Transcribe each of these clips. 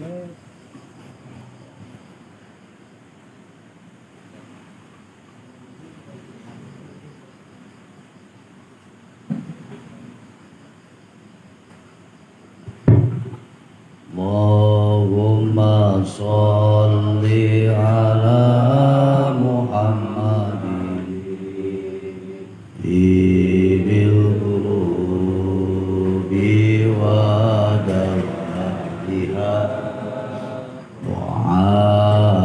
Allahumma sholli ala Muhammadin bil qulubi wa dawaiha wa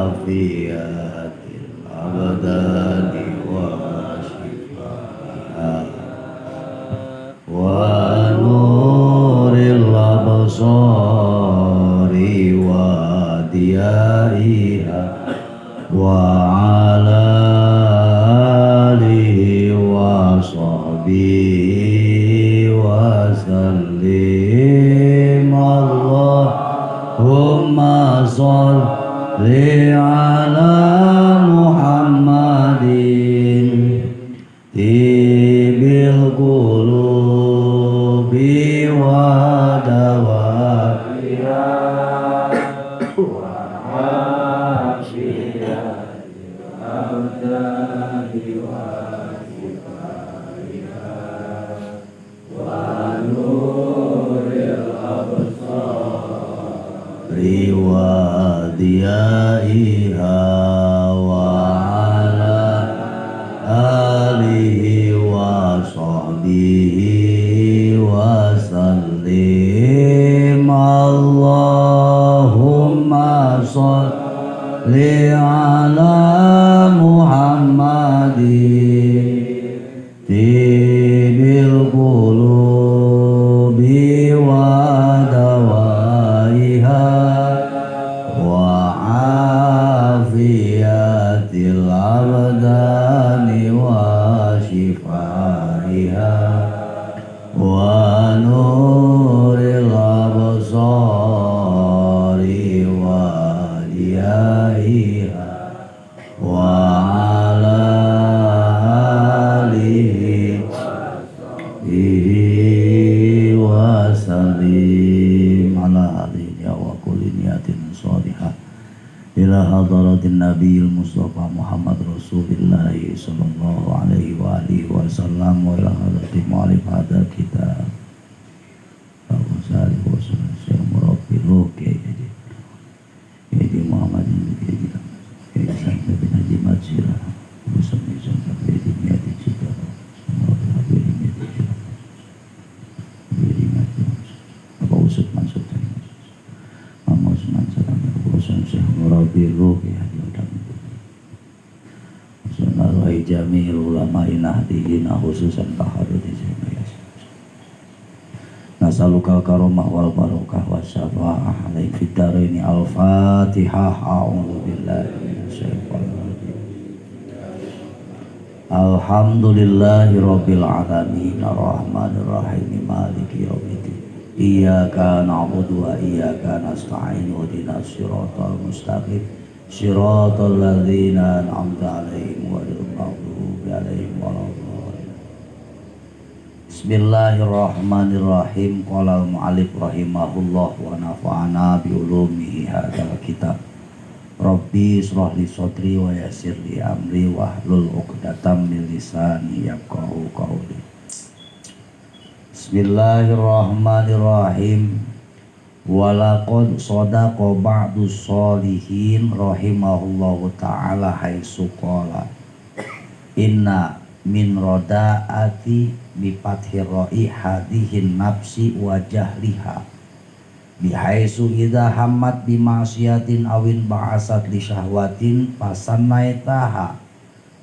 afiyatil abdani wa shifaiha wa nuril absari wa diyaiha wa ala alihi wa sahbihi wa sallim. Allahumma sholli ala Muhammadin bil qulubi wa dawaiha wa afiyatil abdani wa shifaiha wa nuril absari wa diyaiha wa ala alihi wa sahbihi wa sallim. Allahumma sholli ala Muhammadin bil qulubi wa dawaiha wa afiyatil abdani wa shifaiha wa nuril absari wa diyaiha wa ala alihi wa sallim ala alihi wa kulli niyatin sholihah ila hadratin nabiyil mustafa Muhammad Rasulullah sallallahu alaihi wa alihi wasallam wa ila hadratin mu'alif hadal kitab Abu Salih wa sallam Syekh Murabbi Ruki Haji Muhammad Haji Sampai bin Haji Majira Abu Sampai Sampai Haji Miati Cita Haji Miati Cita Haji Miati Apa Usut Mansur Mama Usman Salam Abu Usman Syekh Murabbi Ruki Haji Udang Sunarwai Jamil Ulama Inahdihina Khususan Taharudi Zainayas Nasalukal karomah wal barokah wa syafa'ah alaih fitaraini al-fatihah. A'udhu billahi minasyaitonir rajim. Alhamdulillahi rabbil alamin arrahmanir rahim maliki yaumiddin iyyaka na'budu wa iyyaka nasta'in ihdinas siratal mustaqim siratal ladzina an'amta 'alaihim ghairil maghdubi 'alaihim waladdallin. Bismillahirrahmanirrahim. Qala al-mu'allif rahimahullah wa nafa'ana bi ulumihi hadzal kitab. Rabbi ishrah li sadri wa yassir li amri wahlul 'uqdatam min lisani yafqahu qawli. Bismillahirrahmanirrahim. Walaqad shadaqa ba'dus sholihin rahimahullahu ta'ala haitsu qala inna min rodaati bi fathir ra'i hadihin nafsi wa jahliha bihaisu idza hammat bi ma'siyatin awin ba'asat li syahwatin fasannaitaha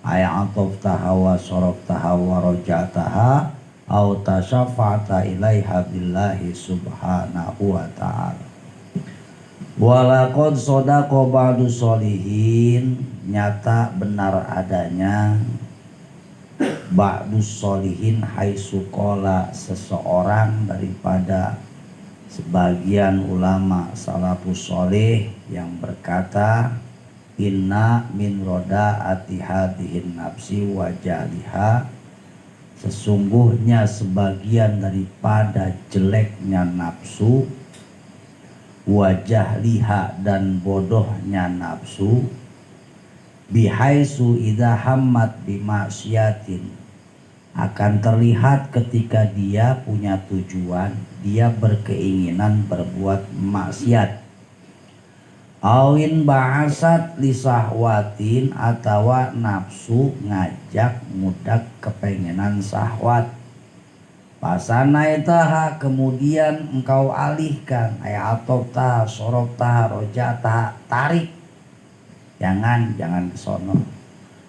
ay'ataftaha wa saraftaha wa raja'taha aw tashaffa'ta ilaiha billahi subhanahu wa ta'ala. Walaqad shadaqa ba'du sholihin, nyata benar adanya ba'du sholihin haitsu qala seseorang daripada sebagian ulama salafus sholih yang berkata inna min rodaati hadihin nafsi wa jaliha, sesungguhnya sebagian daripada jeleknya nafsu wajah liha dan bodohnya nafsu, bihaisu idza hammat bimaksiatin, akan terlihat ketika dia punya tujuan, dia berkeinginan berbuat maksiat. Awin ba'asat lisahwatin, atau nafsu ngajak mudak kepengenan sahwat. Pasanaitaha, kemudian engkau alihkan, atopta sorokta rojata, tarik, jangan ke sono.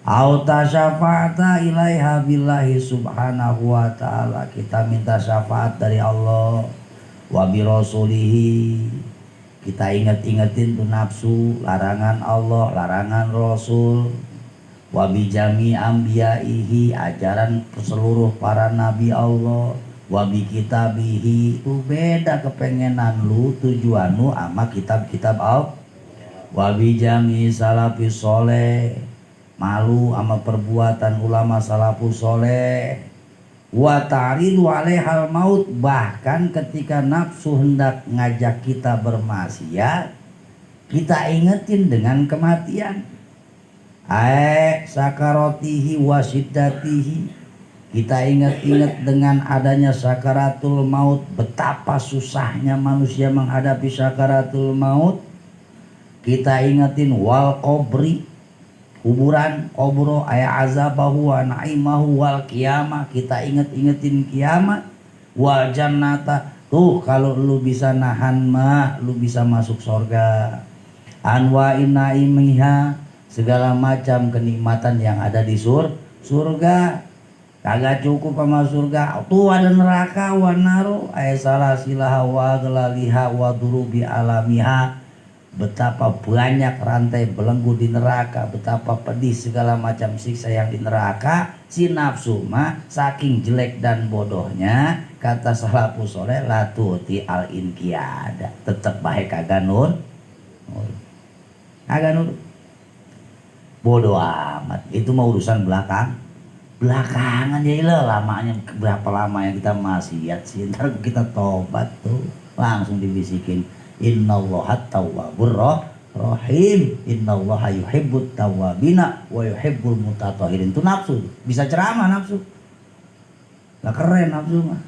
Auta syafa'ata ilaiha billahi subhanahu wa ta'ala, kita minta syafaat dari Allah, wa bi rasulihi, kita inget-ingetin tuh nafsu, larangan Allah, larangan Rasul, wa bi jami ambiyaihi, ajaran seluruh para nabi Allah, wa bi kitabihi, itu beda kepengenan lu, tujuanmu sama kitab-kitab Allah, wa bi jami salafis soleh, malu sama perbuatan ulama salafus soleh, wa ta'ridu alaihal maut, bahkan ketika nafsu hendak ngajak kita bermaksiat, kita ingetin dengan kematian. Sakarotihi wa syiddatihi, kita ingat-ingat dengan adanya sakaratul maut, betapa susahnya manusia menghadapi sakaratul maut. Kita ingetin wal qabri, kuburan, kubro, azabahu wa na'imahu wal qiyamah, kita ingetin kiamat. Wa jannata, tuh kalau lu bisa nahan mah lu bisa masuk surga. Anwa'in naimiha, segala macam kenikmatan yang ada di surga. Kagak cukup sama surga, tuh ada neraka, wa naru salasilaha wa gelaliha wa durubi alamiha, betapa banyak rantai belenggu di neraka, betapa pedih segala macam siksa yang di neraka. Si nafsu mah saking jelek dan bodohnya, kata salafus soleh, latuti al inqiyada, tetep baik kagak nur, bodoh amat, itu mah urusan belakangan ya. Ilah lamanya, berapa lama yang kita maksiat sih, ntar kita tobat tuh langsung dibisikin, innallaha tawwabur rahim, innallaha yuhibbut tawwabina wa yuhibbul mutatahhirin. Itu nafsu, bisa ceramah nafsu, lah keren nafsu mah.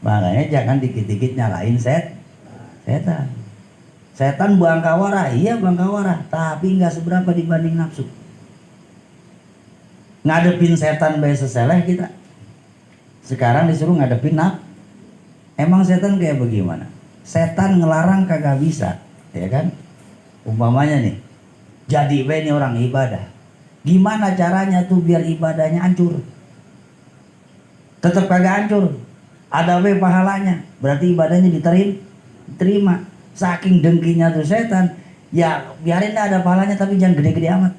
Makanya jangan dikit-dikit nyalain setan. Setan bangkawara, iya bangkawara, tapi nggak seberapa dibanding nafsu. Ngadepin setan bae seseleh kita, sekarang disuruh ngadepin emang setan kayak bagaimana? Setan ngelarang kagak bisa, ya kan? Umpamanya nih, jadi we nih orang ibadah, gimana caranya tuh biar ibadahnya hancur? Tetap kagak hancur, ada we pahalanya, berarti ibadahnya diterima. Saking dengkinya tuh setan, ya biarin dah ada pahalanya tapi jangan gede-gede amat.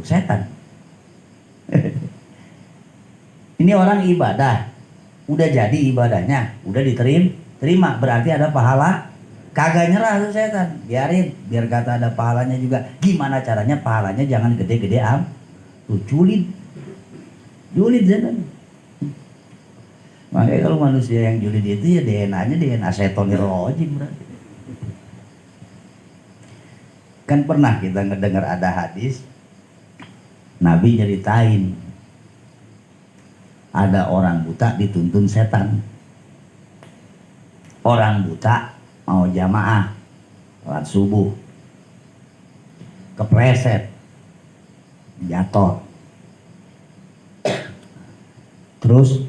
Setan. Ini orang ibadah, udah jadi ibadahnya, udah diterima, berarti ada pahala. Kagak nyerah tuh setan, biarin, biar kata ada pahalanya juga. Gimana caranya pahalanya jangan gede-gede tuh julid setan. Makanya kalau manusia yang julid itu ya DNA-nya DNA setonir rojim berarti. Kan pernah kita ngedengar ada hadis, Nabi nyeritain ada orang buta dituntun setan. Orang buta mau jamaah sholat subuh, kepleset, jatuh, terus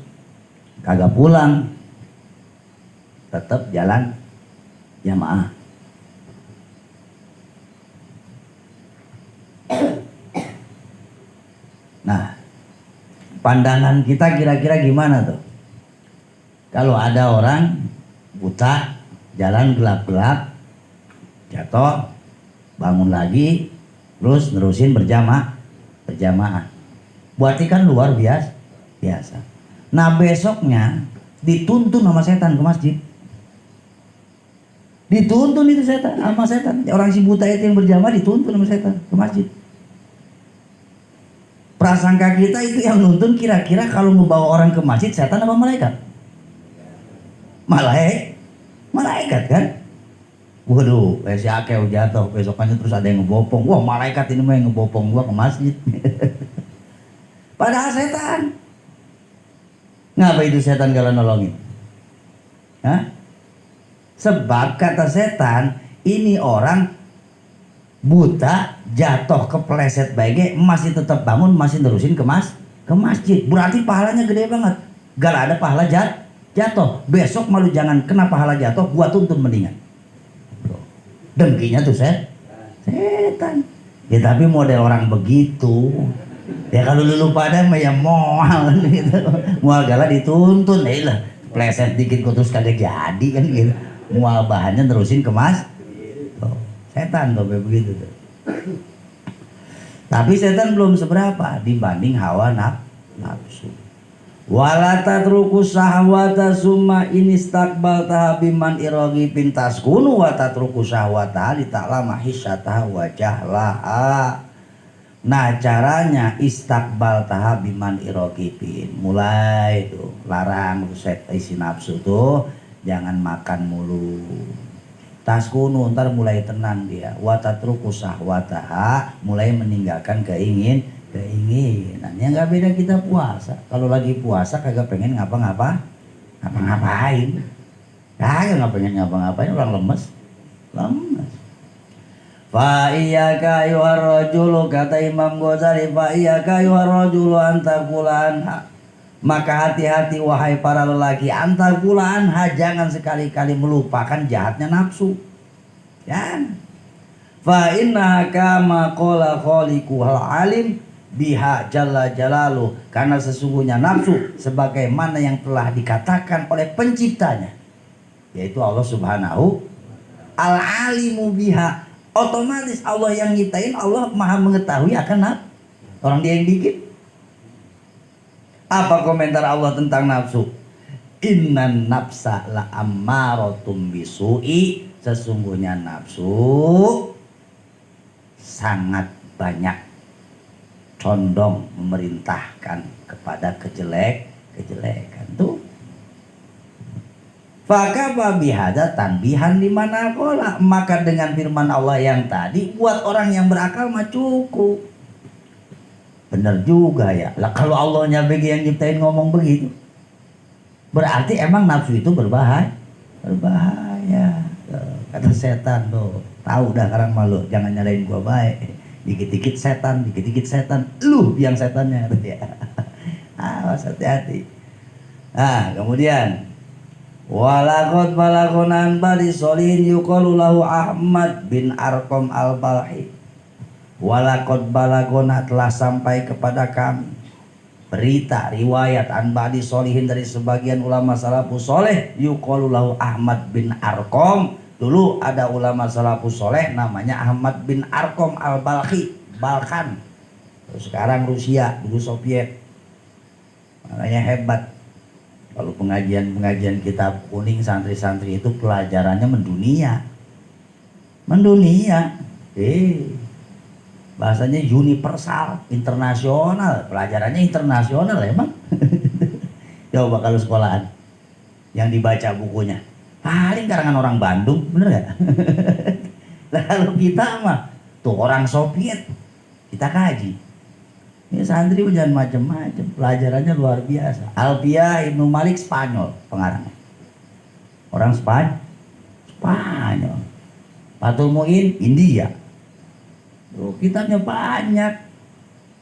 kagak pulang, tetap jalan jamaah. Nah, pandangan kita kira-kira gimana tuh? Kalau ada orang buta, jalan gelap-gelap, jatuh, bangun lagi, terus nerusin berjamaah. Berarti kan luar biasa. Nah, besoknya dituntun sama setan ke masjid. Dituntun itu setan sama setan. Orang si buta itu yang berjamaah dituntun sama setan ke masjid. Prasangka kita itu yang nuntun kira-kira kalau membawa orang ke masjid setan apa malaikat? Malaikat kan? Waduh, si Akeo jatuh, besokannya terus ada yang ngebopong. Wah, malaikat ini mah yang ngebopong gua ke masjid. Padahal setan. Ngapa itu setan kalau nolongin? Hah? Sebab kata setan, ini orang buta, jatuh kepleset baiknya, masih tetap bangun, masih terusin ke masjid. Berarti pahalanya gede banget. Gak ada pahala jatuh. Besok malu jangan kena pahala jatuh, gua tuntun mendingan. Dengkinya tuh setan. Ya tapi model orang begitu. Ya kalau lu pada mah ya moal gitu. Mual gala dituntun lah. Pleset dikit terus kadek jadi kan gitu. Mual bahannya terusin ke setan tuh kayak begitu tuh. Tapi setan belum seberapa dibanding hawa nafsu. Wala tatruku sahwata summa inistakbal tahabiman irogi pintas kunu wa tatruku sahwata li ta'lama hisyataha wajahlaha. Nah caranya istakbal tahabiman irogipin, mulai tuh larang set isi nafsu tuh jangan makan mulu. Taskunu ntar mulai tenang dia. Watatruku sahwataha, mulai meninggalkan keinginannya. Nggak beda kita puasa. Kalau lagi puasa kagak pengen ngapa-ngapain. Kagak nggak pengen ngapa-ngapain, orang lemes. Fa iyyaka ayyuhar rajulu, kata Imam Ghazali, fa iyyaka ayyuhar rajulu antaqulanha. Maka hati-hati wahai para lelaki, antaqulanha, jangan sekali-kali melupakan jahatnya nafsu. Jangan. Fa inna kama qala khaliquhal alim biha jalla jalalu, karena sesungguhnya nafsu sebagaimana yang telah dikatakan oleh penciptanya, yaitu Allah Subhanahu al-alimu biha. Otomatis Allah yang nyiptain, Allah maha mengetahui akan orang dia yang bikin. Apa komentar Allah tentang nafsu? Innan nafsa la ammaratum bisu'i, sesungguhnya nafsu sangat banyak condong memerintahkan kepada kejelekan tuh. Fakaba bihada tanbihan di mana kola, maka dengan firman Allah yang tadi buat orang yang berakal mah cukup. Bener juga ya. Lah kalau Allahnya bagi yang nyiptain ngomong begitu, berarti emang nafsu itu berbahaya. Kata setan tuh, tahu dah sekarang malu, jangan nyalain gua baik. Dikit-dikit setan, lu yang setannya ya. Awas hati-hati. Nah, kemudian walaqad balagonan bali solihin yuqalu lahu Ahmad bin Arqam al-Balhi. Walaqad balagona, telah sampai kepada kami berita riwayat an ba'di solihin, dari sebagian ulama salafus soleh, yuqalu lahu Ahmad bin Arqam. Dulu ada ulama salafus soleh namanya Ahmad bin Arqam al-Balhi, Balkan. Sekarang Rusia, dulu Soviet. Makanya hebat. Kalau pengajian kitab kuning santri-santri itu pelajarannya mendunia. Bahasanya universal, internasional. Pelajarannya internasional emang. Coba kalau sekolahan yang dibaca bukunya paling karangan orang Bandung, bener gak? Lalu kita mah tuh orang Soviet, kita kaji. Ini santri jangan macam-macam, pelajarannya luar biasa. Alfiah Ibnu Malik Spanyol pengarangnya, orang Spanyol. Fathul Mu'in India. Tuh, kitabnya banyak.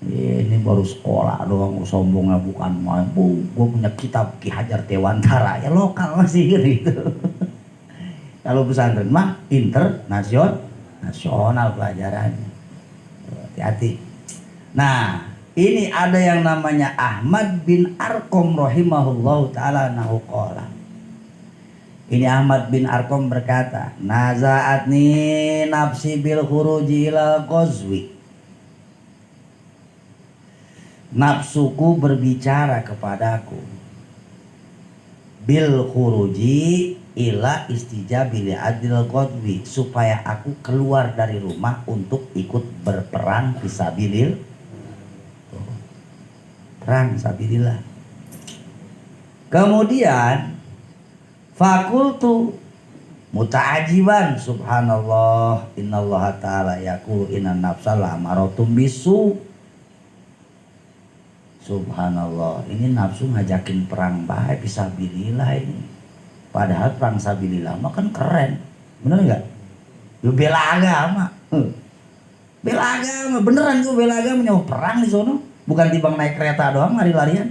Ini baru sekolah doang, sombongnya bukan mampu. Gue punya kitab Ki Hajar Dewantara, ya lokal masih gitu. Kalau pesantren mah internasional pelajarannya. Hati-hati. Nah, ini ada yang namanya Ahmad bin Arqam rahimahullahu ta'ala nahu qala. Ini Ahmad bin Arqam berkata, nazaatni nafsi bil khuruji ilal qazwi. Nafsuku berbicara kepadaku bil khuruji ila istijabil adil qadwi, supaya aku keluar dari rumah untuk ikut berperang fisabilillah. Perang fisabilillah. Kemudian fakultu, muta'ajiban subhanallah innallaha ta'ala yaqulu innan nafsa la'amaratun bisu. Subhanallah, ini nafsu ngajakin perang baik fisabilillah ini. Padahal perang sabilillah mah kan keren. Bener enggak? Yo bela agama. Bela agama beneran tuh, bela agama nyawa perang di sono. Bukan timbang naik kereta doang lari-larian.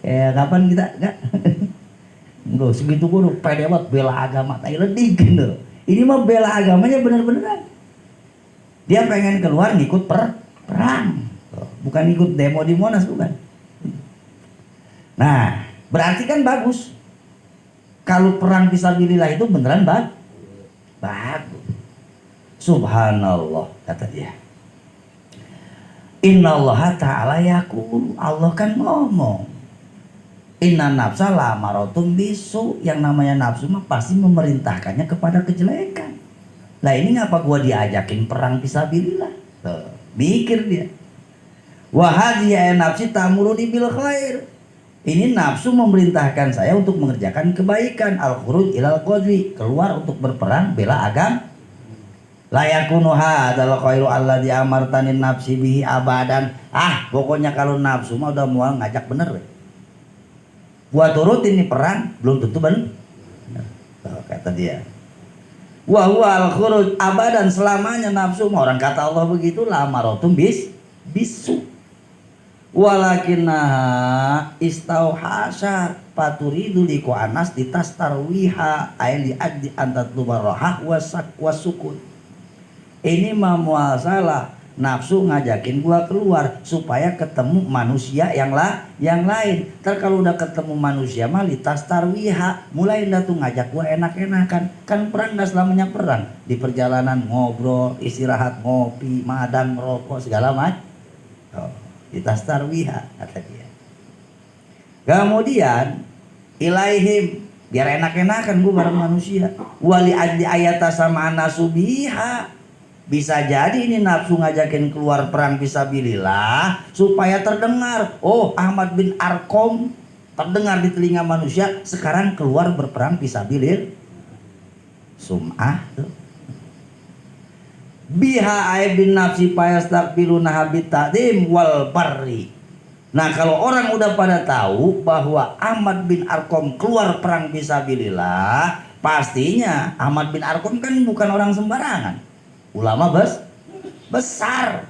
Kapan kita enggak? Loh segitu gua pede banget bela agama tai ledik gitu. Ini mah bela agamanya bener-beneran. Dia pengen keluar ngikut perang. Bukan ikut demo di Monas, bukan. Nah, berarti kan bagus. Kalau perang fisabilillah itu beneran bagus. Subhanallah, kata dia. Innallaha ta'ala yaqul, Allah kan ngomong. Inna nafsa la'amaratun bisu, yang namanya nafsu mah pasti memerintahkannya kepada kejelekan. Lah ini ngapa gua diajakin perang fisabilillah? Tuh, mikir dia. Wahadiya nafsi tamuruni bil khair. Ini nafsu memerintahkan saya untuk mengerjakan kebaikan. Al-khuruj ilal qadwi, keluar untuk berperang bela agama. La yakunu hadzal khairu alladzi amartanin nafsi bihi abadan. Pokoknya kalau nafsu mah udah mau ngajak bener we. Gua turutin nih perang, belum tentu bener. Kata dia. Wa huwa al-khuruj abadan, selamanya nafsu mah orang kata Allah begitu, la maratum bisu. Walakinnaha istauhasha paturidu liku anas ditastarwiha ayli addi antatlubarrohah wasukun. Ini mah muasalah nafsu ngajakin gua keluar supaya ketemu manusia yang lain. Ntar kalau udah ketemu manusia mah litastarwiha, mulai dah tuh ngajak gua enak-enakan. Kan perang gak selamanya perang. Di perjalanan ngobrol, istirahat, ngopi, madang, merokok segala macam. Litastarwiha, kata dia. Kemudian ilaihim, biar enak-enakan gua bareng manusia. Wali adli ayata sama nasubiha. Bisa jadi ini nafsu ngajakin keluar perang fisabilillah supaya terdengar. Oh, Ahmad bin Arkom terdengar di telinga manusia, sekarang keluar berperang fisabilillah. Sum'ah tuh. Biha aibin nafsi payastakbiluna habit ta'dim wal barri. Nah, kalau orang udah pada tahu bahwa Ahmad bin Arkom keluar perang fisabilillah, pastinya Ahmad bin Arkom kan bukan orang sembarangan. Ulama besar.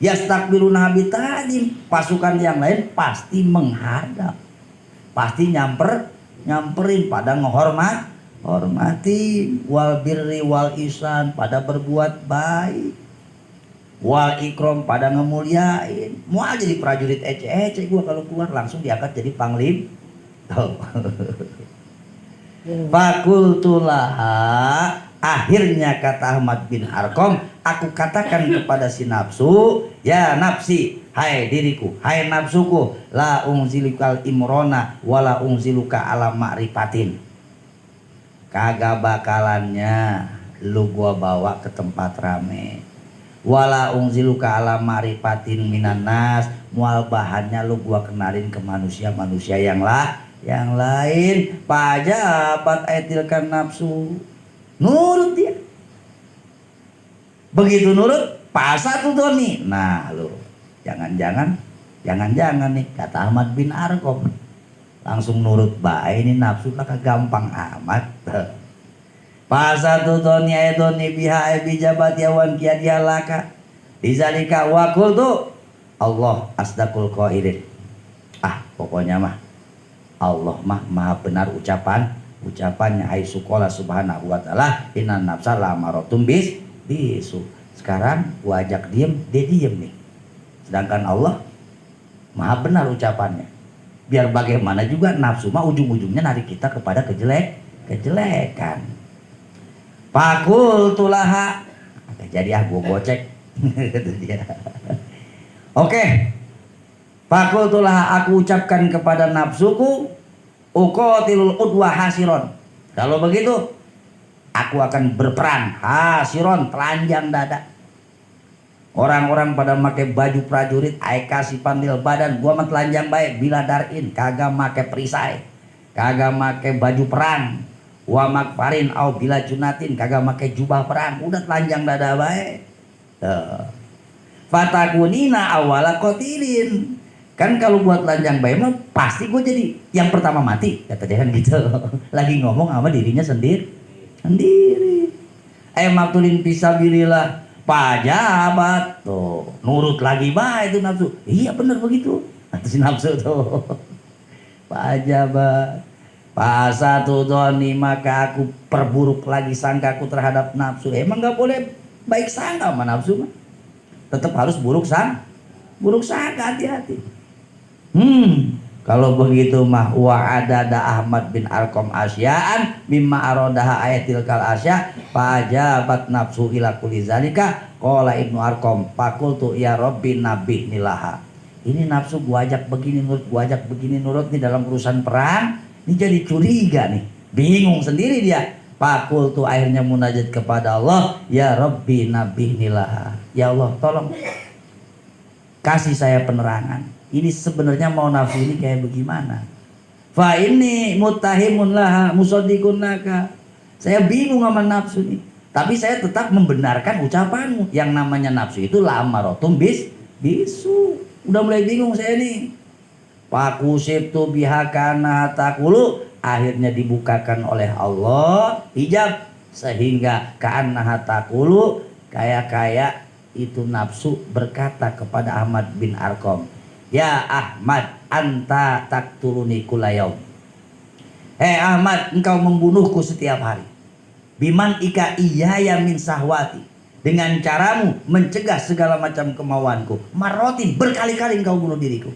Yastakbiluna habit ta'dim, pasukan yang lain pasti menghadap. Pasti nyamperin pada hormati wal birri wal ihsan, pada berbuat baik, wal ikram, pada ngemuliain. Mau aja jadi prajurit ece-ece, gua kalau keluar langsung diangkat jadi panglim. Fakultulaha, akhirnya kata Ahmad bin Arkom, aku katakan kepada si nafsu, ya nafsi, hai diriku, hai nafsuku, la ungzilukal imrona wala ungziluka ala ma'rifatin. Kagak bakalannya lu gua bawa ke tempat rame. Wala ungziluka ala ma'rifatin minan nas, mual bahannya lu gua kenalin ke manusia-manusia yang lain. Pajabat aitilkan nafsu, nurut dia. Begitu nurut, pasar tuh nih. Nah lu jangan-jangan nih kata Ahmad bin Arkom langsung nurut baik, ini nafsu lah gampang amat. Pasar tuh nih biha bijabat yawan kiadialaka dizalika wakul tuh Allah asdaqul qailin. Pokoknya mah Allah mah maha benar ucapannya. Hai sukola subhanahu wa ta'ala innan nafsa la'amaratun bisu. Sekarang gua ajak diem, dia diem nih. Sedangkan Allah maha benar ucapannya. Biar bagaimana juga nafsu mah ujung-ujungnya narik kita kepada kejelekan. Fakultulaha, jadi gua gocek. Oke. Fakultulaha, aku ucapkan kepada nafsuku, uqatilul udwa hasiron. Kalau begitu aku akan berperang hasiron, telanjang dada. Orang-orang pada make baju prajurit, ai kasih pandil badan, gua mah telanjang baik bila darin, kagak make perisai, kagak make baju perang. wa makfarin au bila junatin, kagak pakai jubah perang, udah telanjang dada bae. Fatakunina awala qatilin. Kan kalau buat telanjang bae mah pasti gue jadi yang pertama mati, kata dia kan gitu. Lagi ngomong sama dirinya sendiri. Maktulin fisabilillah, pajabat tuh nurut lagi bae itu nafsu. Iya bener begitu. Atau si nafsu tuh. Pajabat pasatu doni, maka aku perburuk lagi sangkaku terhadap nafsu. Emang gak boleh baik sangka sama nafsu mah. Tetap harus buruk sangka, hati-hati. Kalau begitu mah wa adada Ahmad bin Arqam asya'an mimma arodaha ayatil kal asya pajabat nafsu ila kulli zalika qala Ibnu Arqam faqultu ya rabbi nabih nilaha. Ini nafsu gua ajak begini nurut, gua ajak begini nurut nih dalam urusan perang. Ini jadi curiga nih, bingung sendiri dia. Pakul tuh akhirnya munajat kepada Allah, ya Rabbi nabih nilaha. Ya Allah tolong kasih saya penerangan. Ini sebenarnya mau nafsu ini kayak bagaimana? Fa ini mutahimun laha musaddiqun laka. Saya bingung sama nafsu nih. Tapi saya tetap membenarkan ucapanmu. Yang namanya nafsu itu la'amaratum bisu. Udah mulai bingung saya nih. Pakusibtu bihakana takulu, akhirnya dibukakan oleh Allah hijab sehingga ka'annaha takulu, kayak itu nafsu berkata kepada Ahmad bin Arqam, ya Ahmad anta taktuluni kulayaum. Ahmad, engkau membunuhku setiap hari. Biman ika iyaya min sahwati, dengan caramu mencegah segala macam kemauanku. Marotin, berkali-kali engkau bunuh diriku.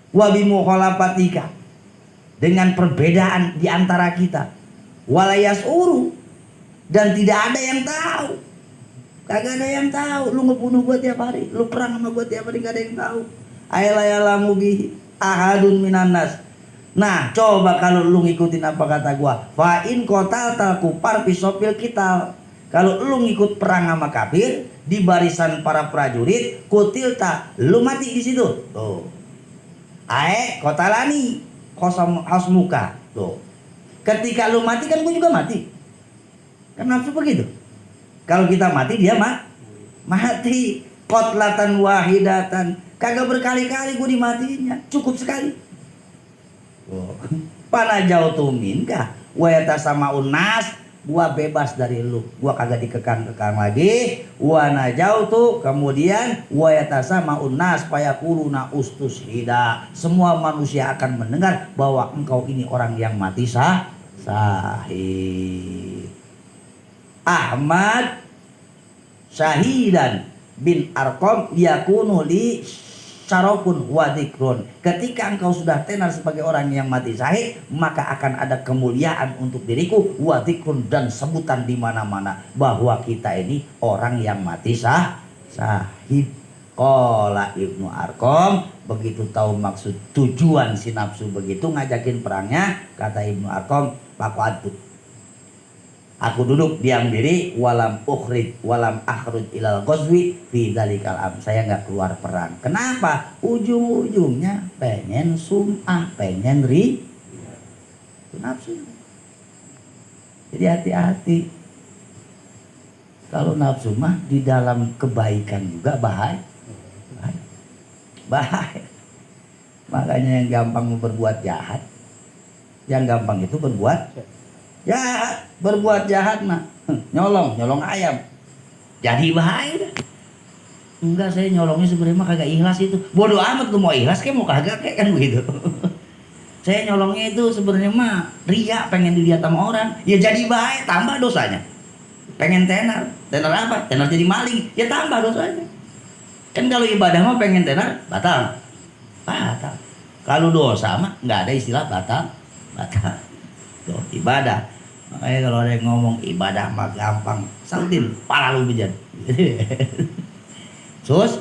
Wabimu kholapatika, dengan perbedaan di antara kita. Walayas uru, dan tidak ada yang tahu. Kagak ada yang tahu. Lu ngebunuh gua tiap hari, lu perang sama gua tiap hari, gak ada yang tahu. Ailayalamu bihi ahadun minanas. Nah coba kalau lu ngikutin apa kata gua, fa in kotal talku parpisopil kital. Kalau lu ngikut perang sama kafir di barisan para prajurit, kutilta, lu mati di situ. Tuh. Kotalani hasmuka. Tuh. Ketika lu mati kan gua juga mati. Kan nafsu begitu. Kalau kita mati dia mati. Kotlatan wahidatan. Kagak berkali-kali gua dimatiinnya. Cukup sekali. Panajautu minka wa yatasamaun nas, gua bebas dari lu, gua kagak dikekang-kekang lagi. Wa najautu, kemudian wa yatasamaun nas fayakuluna ustushida, semua manusia akan mendengar bahwa engkau ini orang yang mati syahid. Ahmad syahidan bin Arqam yakunu li syarafun wa dzikrun. Ketika engkau sudah tenar sebagai orang yang mati syahid, maka akan ada kemuliaan untuk diriku, wa dzikrun, dan sebutan di mana-mana bahwa kita ini orang yang mati syahid. Qala Ibnu Arqam, begitu tahu maksud tujuan si nafsu begitu ngajakin perangnya, kata Ibnu Arqam, faqadtu, aku duduk diam diri, walam akhruj ilal ghazwi fi dzalikal am. Saya nggak keluar perang. Kenapa? Ujung-ujungnya pengen sum'ah, pengen itu nafsu. Jadi hati-hati. Kalau nafsu mah di dalam kebaikan juga bahaya. Makanya yang gampang berbuat jahat, yang gampang itu berbuat jahat. Berbuat jahat mah nyolong ayam jadi bahaya. Enggak, saya nyolongnya sebenarnya mah kagak ikhlas itu. Bodoh amat lu mau ikhlas kayak mau kagak kayak kan begitu. Saya nyolongnya itu sebenarnya mah ria, pengen dilihat sama orang. Ya jadi bahaya, tambah dosanya. Pengen tenar apa? Tenar jadi maling, ya tambah dosanya. Kan kalau ibadah mah pengen tenar batal. Kalau dosa mah nggak ada istilah batal. Tuh, ibadah. Makanya kalau ada yang ngomong ibadah mah gampang, sautin pala lu bejan. Susah.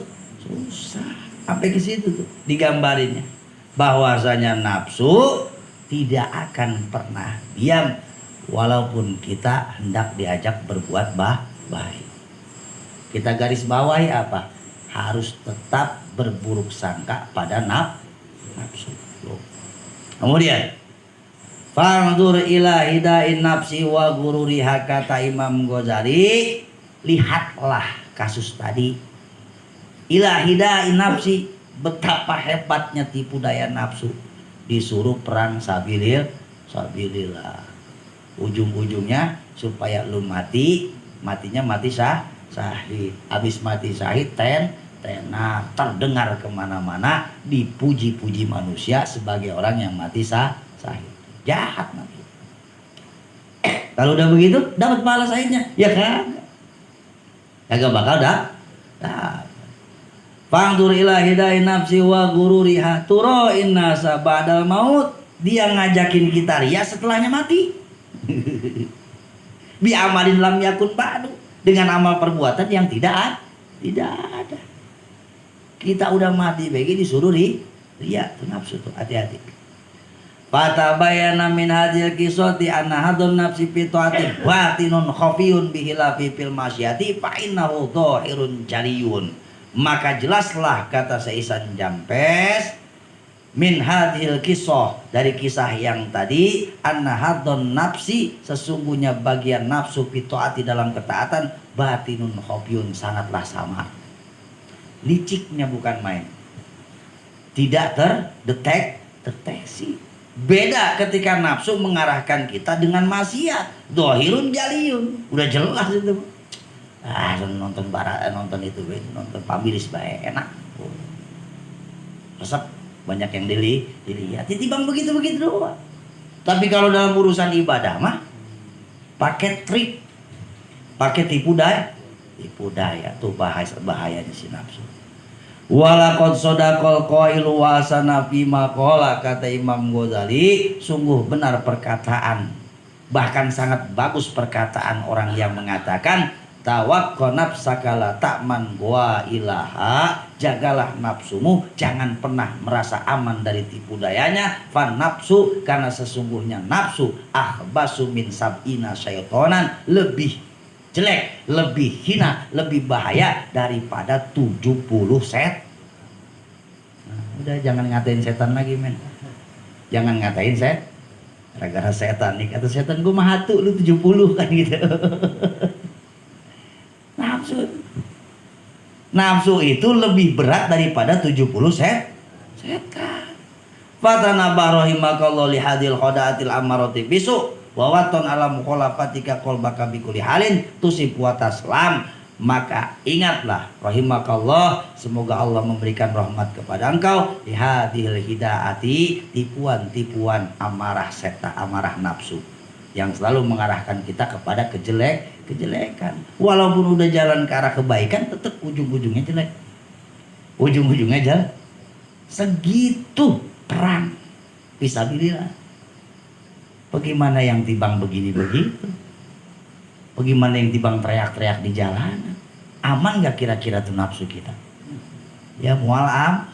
Sampai ke situ tuh digambarinnya bahwasanya nafsu tidak akan pernah diam walaupun kita hendak diajak berbuat baik. Kita garis bawahi apa? Harus tetap berburuk sangka pada nafsu. Kemudian Fangdur ila hidain nafsi wa gururiha, kata Imam Ghazali, lihatlah kasus tadi. Ila hidain nafsi, betapa hebatnya tipu daya nafsu. Disuruh perang sabilillah. Ujung-ujungnya supaya lu matinya mati syahid. Habis mati syahid tenar terdengar kemana-mana, dipuji-puji manusia sebagai orang yang mati syahid. Jahat nanti. Kalau udah begitu dapat pahala syahidnya? Ya kan? Kagak bakal dah. Fangdur ila hidai nafsi wa gururiha turo'in nasa ba'dal maut. Dia ngajakin kita ria setelahnya mati. Bi amalin lam yakun ba'du, dengan amal perbuatan yang tidak ada. Kita udah mati begini disuruh ria, itu nafsu tuh, hati-hati. Fatabayana min hadhil qisati anna hadun nafsi fi ta'ati batinun khafiyun bihilafi fil masyati fa innahu dhahirun jaliyun. Maka jelaslah, kata Seisan Jampes, min hadhil qisah, dari kisah yang tadi, anna hadun nafsi, sesungguhnya bagian nafsu fi ta'ati dalam ketaatan, batinun khafiyun, sangatlah samar. Liciknya bukan main. Tidak terdeteksi. Beda ketika nafsu mengarahkan kita dengan maksiat, dohirun jaliyun, udah jelas itu. Nonton nonton itu, nonton pamilis baik enak, resep, banyak yang dilihat. Bang begitu doang. Tapi kalau dalam urusan ibadah mah pakai trik, pakai tipu daya tuh bahayanya si nafsu. Walaqad sadaqal qailu wa asana fi maqala, kata Imam Ghazali, sungguh benar perkataan, bahkan sangat bagus perkataan orang yang mengatakan, tawaqqo nafsaka la ta'man wa ilaha, jagalah nafsumu, jangan pernah merasa aman dari tipu dayanya. Fan nafsu, karena sesungguhnya nafsu akhbasu min sab'ina syaitonan, lebih jelek, lebih hina, lebih bahaya daripada 70 set. Udah jangan ngatain setan lagi, men. Jangan ngatain gara-gara setan nih, kata setan gue mah hatu lu 70 kan gitu. Nafsu itu lebih berat daripada 70 setan. Fatanabah rahimakallahu li hadil khadaatil amarati bisu wawaton alam mukhalafatika qalbaka bikuli halin tusib wa taslam. Maka ingatlah rahimakallah, semoga Allah memberikan rahmat kepada engkau, lihadil hidaati, tipuan-tipuan amarah nafsu yang selalu mengarahkan kita kepada kejelekan. Walaupun udah jalan ke arah kebaikan, tetap ujung-ujungnya jelek. Ujung-ujungnya jelek. Segitu perang fisabilillah. Bagaimana yang tibang begini begitu? Bagaimana yang tibang teriak-teriak di jalanan? Aman gak kira-kira tuh nafsu kita? Ya mual aman.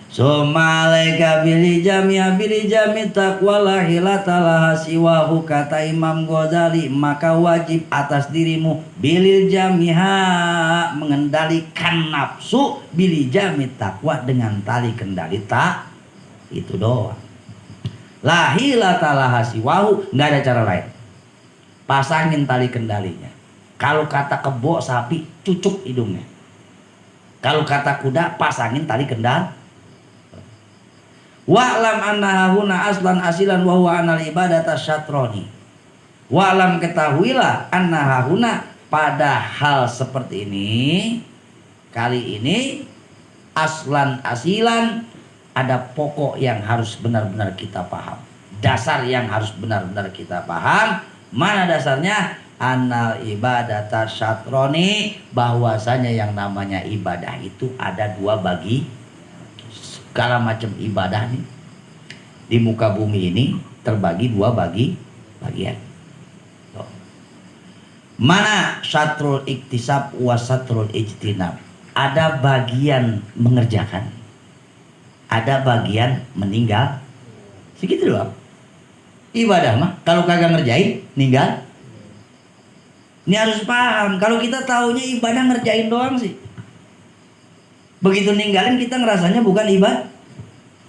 Sumalaika bili jami taqwa la hilatalaha siwahu, kata Imam Ghazali, maka wajib atas dirimu bilil jamiha, mengendalikan nafsu, bili jami taqwa, dengan tali kendali itu doang. La hilatalaha siwahu, nggak ada cara lain. Pasangin tali kendalinya. Kalau kata kebo sapi, cucuk hidungnya. Kalau kata kuda, pasangin tali kendali. Wa'lam anna huna aslan asilan wa huwa anal ibadata syatroni. Wa'lam, ketahuilah, anna huna, pada hal seperti ini, kali ini, aslan asilan, ada pokok yang harus benar-benar kita paham. Dasar yang harus benar-benar kita paham. Mana dasarnya? Anal ibadata syatroni, bahwasanya yang namanya ibadah itu ada dua bagi. Segala macam ibadah nih di muka bumi ini terbagi dua bagian. Mana syatrul iktisab wa syatrul ijtinab. Ada bagian mengerjakan, ada bagian meninggal. Segitu doang. Ibadah mah kalau kagak ngerjain ninggal. Ini harus paham. Kalau kita taunya ibadah ngerjain doang sih, begitu ninggalin kita ngerasanya bukan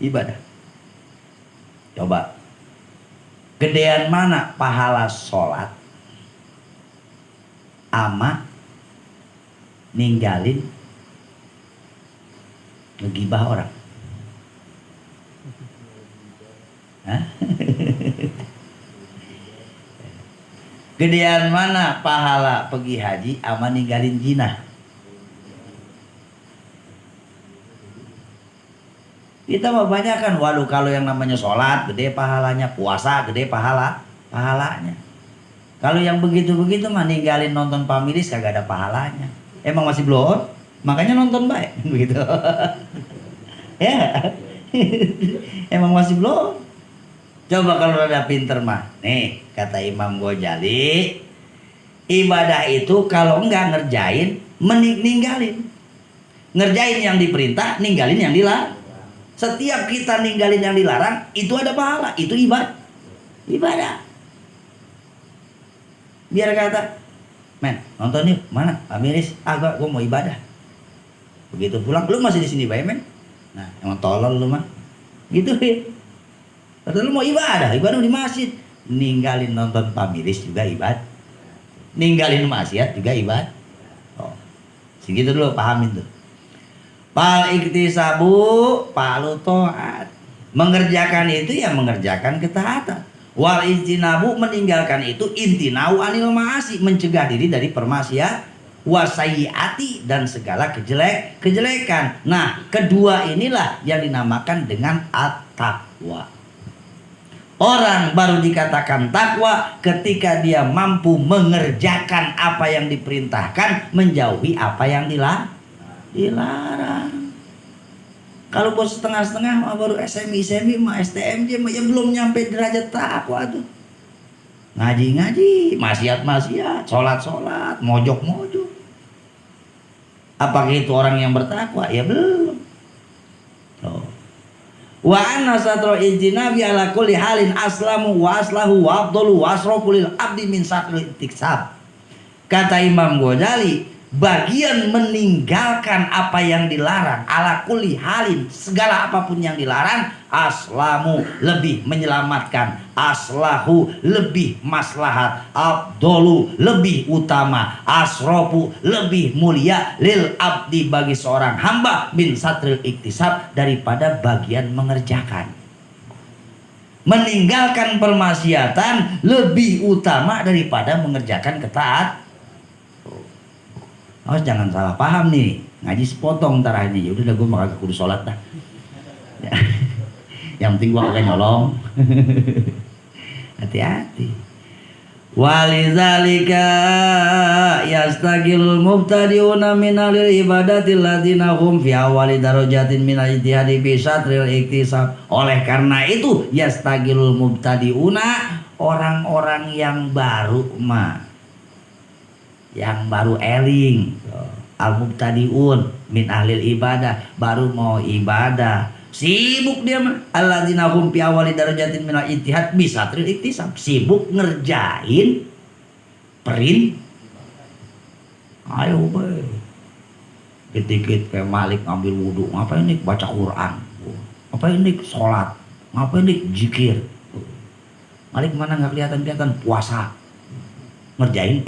ibadah. Coba, gedean mana pahala sholat ama ninggalin ngegibah orang? Hah? Gedean mana pahala pergi haji ama ninggalin zina? Kita mah banyak kan, waduh kalau yang namanya sholat gede pahalanya, puasa gede pahalanya. Kalau yang begitu-begitu mah ninggalin nonton pamilis kagak ada pahalanya. Emang masih belum? Makanya nonton baik begitu. Ya. Emang masih belum. Coba kalau ada pinter mah. Nih kata Imam Ghazali, ibadah itu kalau enggak ngerjain ninggalin. Ngerjain yang diperintah, ninggalin yang dilarang. Setiap kita ninggalin yang dilarang, itu ada pahala, itu ibadah. Biar kata, men nonton yuk, mana Amiris? Gue mau ibadah. Begitu pulang, lu masih di sini bae men. Nah emang tolol lu mah, gitu ya. Padahal lu mau ibadah di masjid. Ninggalin nonton Pamiris juga ibadah. Ninggalin maksiat juga ibadah. Oh, segitu dulu pahamin tuh. Pal iktisabu palu to'at. Mengerjakan itu ya mengerjakan ketaatan. Wal ijtinabu meninggalkan itu intinau anil ma'asi, mencegah diri dari permaksiatan. Wasayyiati dan segala kejelekan. Nah, kedua inilah yang dinamakan dengan at-taqwa. Orang baru dikatakan takwa ketika dia mampu mengerjakan apa yang diperintahkan, menjauhi apa yang dilarang. Kalau buat setengah-setengah mah baru SMI mah STMJ mah ya belum nyampe derajat takwa tuh. Ngaji, maksiat, sholat, mojok. Apakah itu orang yang bertakwa? Ya belum. Oh. Wa anna satro ijtinabi ala kulli halin aslamu wa aslahu wa afdalu wa asrafu lil abdi min satril iktisab. Kata Imam Ghazali, bagian meninggalkan apa yang dilarang ala kulli halin, segala apapun yang dilarang, aslamu lebih menyelamatkan, aslahu lebih maslahat, afdalu lebih utama, asrafu lebih mulia, lil abdi bagi seorang hamba, min satril iktisab daripada bagian mengerjakan. Meninggalkan permaksiatan lebih utama daripada mengerjakan ketaatan. Oh, jangan salah paham nih, ngaji sepotong ntar ini. Ya udah gue bakal kudu sholat dah. Ya. Yang penting gue kagak nyolong. Hati-hati. Walidzalika yastaqilul mubtadi'una min alil ibadatil ladzina hum fi awwali darajatin min ijtihadi bi satril iktisab. Oleh karena itu yastaqilul mubtadi'una, orang-orang yang baru yang baru eling, al-mubtadi'un min ahlil ibadah, baru mau ibadah, sibuk dia mah, alladzina hum fi awwali darajatin min al-ijtihad bi satril iktisab, sibuk ngerjain ayo be, dikit-dikit kayak Malik ngambil wudhu, ngapain nih baca Quran, ngapain nih sholat, ngapain nih zikir. Malik mana nggak kelihatan puasa, ngerjain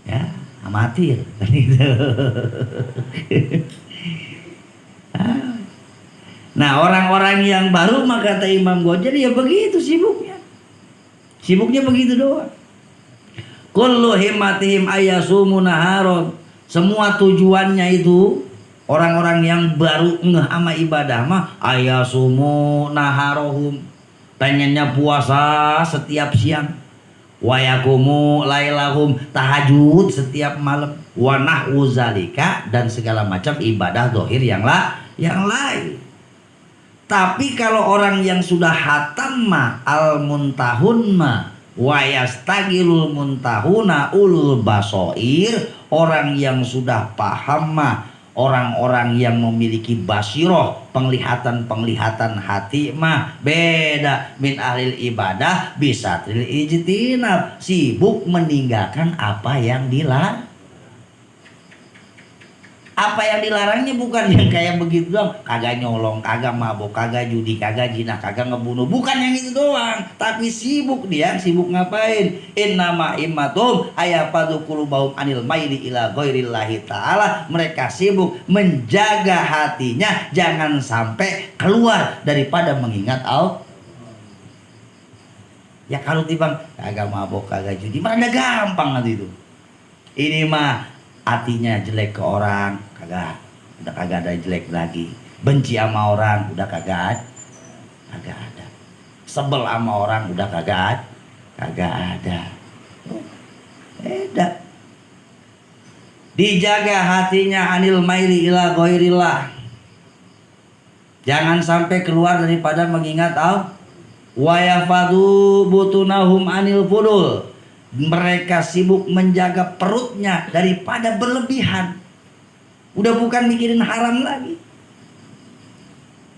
ya amatir kan itu. Nah orang-orang yang baru maka kata Imam Ghazali ya begitu sibuknya begitu doang. Kullu himmatihim ayasumu naharon, semua tujuannya itu orang-orang yang baru ngeh ama ibadah mah ayasumu naharohum, pengennya puasa setiap siang, wayakumu lailahum, tahajud setiap malam, wa nahwu zalika, dan segala macam ibadah zahir yang lain. Tapi kalau orang yang sudah hatam mah al muntahun mah wa yastagilul muntahuna ulul basoir, orang yang sudah paham mah, orang-orang yang memiliki basiroh, penglihatan hati mah beda min ahlil ibadah bisa tril ijtinab, sibuk meninggalkan apa yang dilarang. Apa yang dilarangnya bukan yang kayak begitu doang, kagak nyolong, kagak mabok, kagak judi, kagak zina, kagak ngebunuh, bukan yang itu doang. Tapi sibuk dia, sibuk ngapain? Innama immatum ayafadu qulubahum anil maili ila ghairillahi ta'ala. Mereka sibuk menjaga hatinya jangan sampai keluar daripada mengingat Allah. Ya kalau timbang kagak mabok, kagak judi, mana gampang nanti itu. Ini mah hatinya jelek ke orang, kagak, udah kagak ada jelek lagi. Benci sama orang, udah kagak ada. Sebel sama orang, udah kagak ada. Beda. Dijaga hatinya anil maili ila ghairillah. Jangan sampai keluar daripada mengingat Allah. Wa yafadu butunahum anil fudul. Mereka sibuk menjaga perutnya daripada berlebihan. Udah bukan mikirin haram lagi.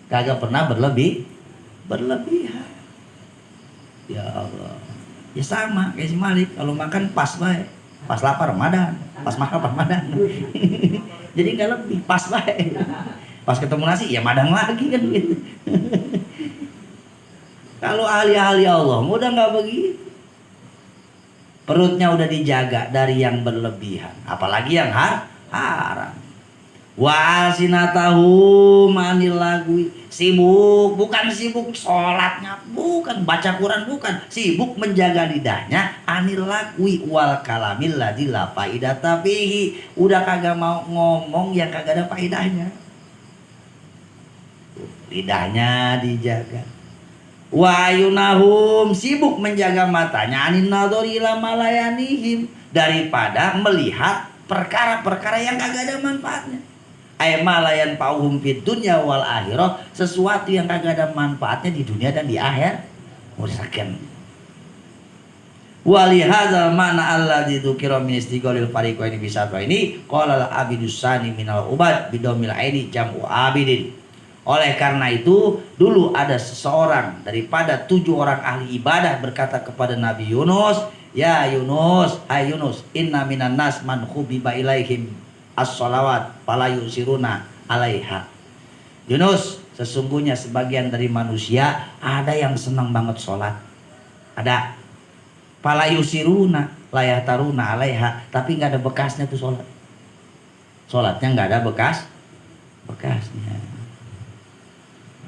Kagak pernah berlebihan. Ya Allah. Ya sama kayak si Malik, kalau makan pas baik. Pas lapar Ramadan, pas makan Ramadan. Jadi nggak lebih, pas baik. Pas ketemu nasi ya madang lagi kan gitu. Kalau ahli-ahli Allah udah nggak begitu. Perutnya udah dijaga dari yang berlebihan, apalagi yang haram. Wa asinatahu manil lagwi. Sibuk, bukan sibuk sholatnya, bukan baca Quran, bukan. Sibuk menjaga lidahnya anil lagwi wal kalamil ladzi la faidata fihi. Udah kagak mau ngomong yang kagak ada faedahnya. Lidahnya dijaga. Wa yunahum, sibuk menjaga matanya anin nadhari ila malayanihim, daripada melihat perkara-perkara yang kagak ada manfaatnya. Ay malayan pauhum fid dunya wal akhirah, sesuatu yang kagak ada manfaatnya di dunia dan di akhir. Mursakan. Wa li hadzal ma'na alladzi dzukira min istiqalil fariqaini bisatwa ini qala al abidus sani minal ubad bidomil aini jam'u abidin. Oleh karena itu, dulu ada seseorang daripada 7 orang ahli ibadah berkata kepada Nabi Yunus, ya Yunus, hai Yunus, inna minan nas man khubiba ilaihim as-sholawat fala yusiruna alaiha. Yunus, sesungguhnya sebagian dari manusia ada yang senang banget sholat, ada fala yusiruna layataruna alaiha, tapi nggak ada bekasnya tuh sholat. Sholatnya nggak ada bekasnya.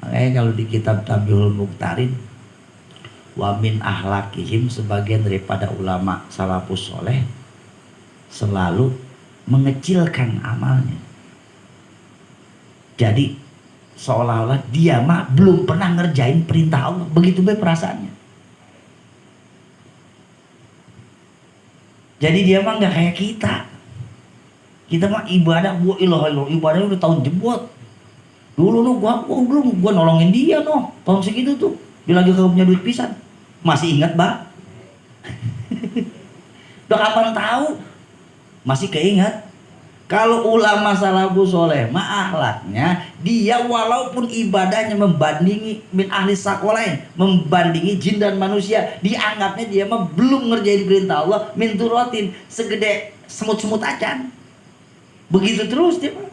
Makanya kalau di kitab Tabiul Muqtarin, wa min ahlakihim, sebagian daripada ulama salafus soleh selalu mengecilkan amalnya. Jadi seolah-olah dia mah belum pernah ngerjain perintah Allah, begitu baik perasaannya. Jadi dia mah nggak kayak kita. Kita mah ibadah, ibadahnya udah tahun jebot. Dulu gua nolongin dia tahun segitu tuh. Dia lagi punya duit pisan. Masih ingat, Bang? Udah kapan tahu? Masih keinget. Kalau ulama salafus soleh mah akhlaknya, dia walaupun ibadahnya membandingi min ahli sakolain, membandingi jin dan manusia, dianggapnya dia mah belum ngerjain perintah Allah, min turotin, segede semut-semut acan. Begitu terus dia mah.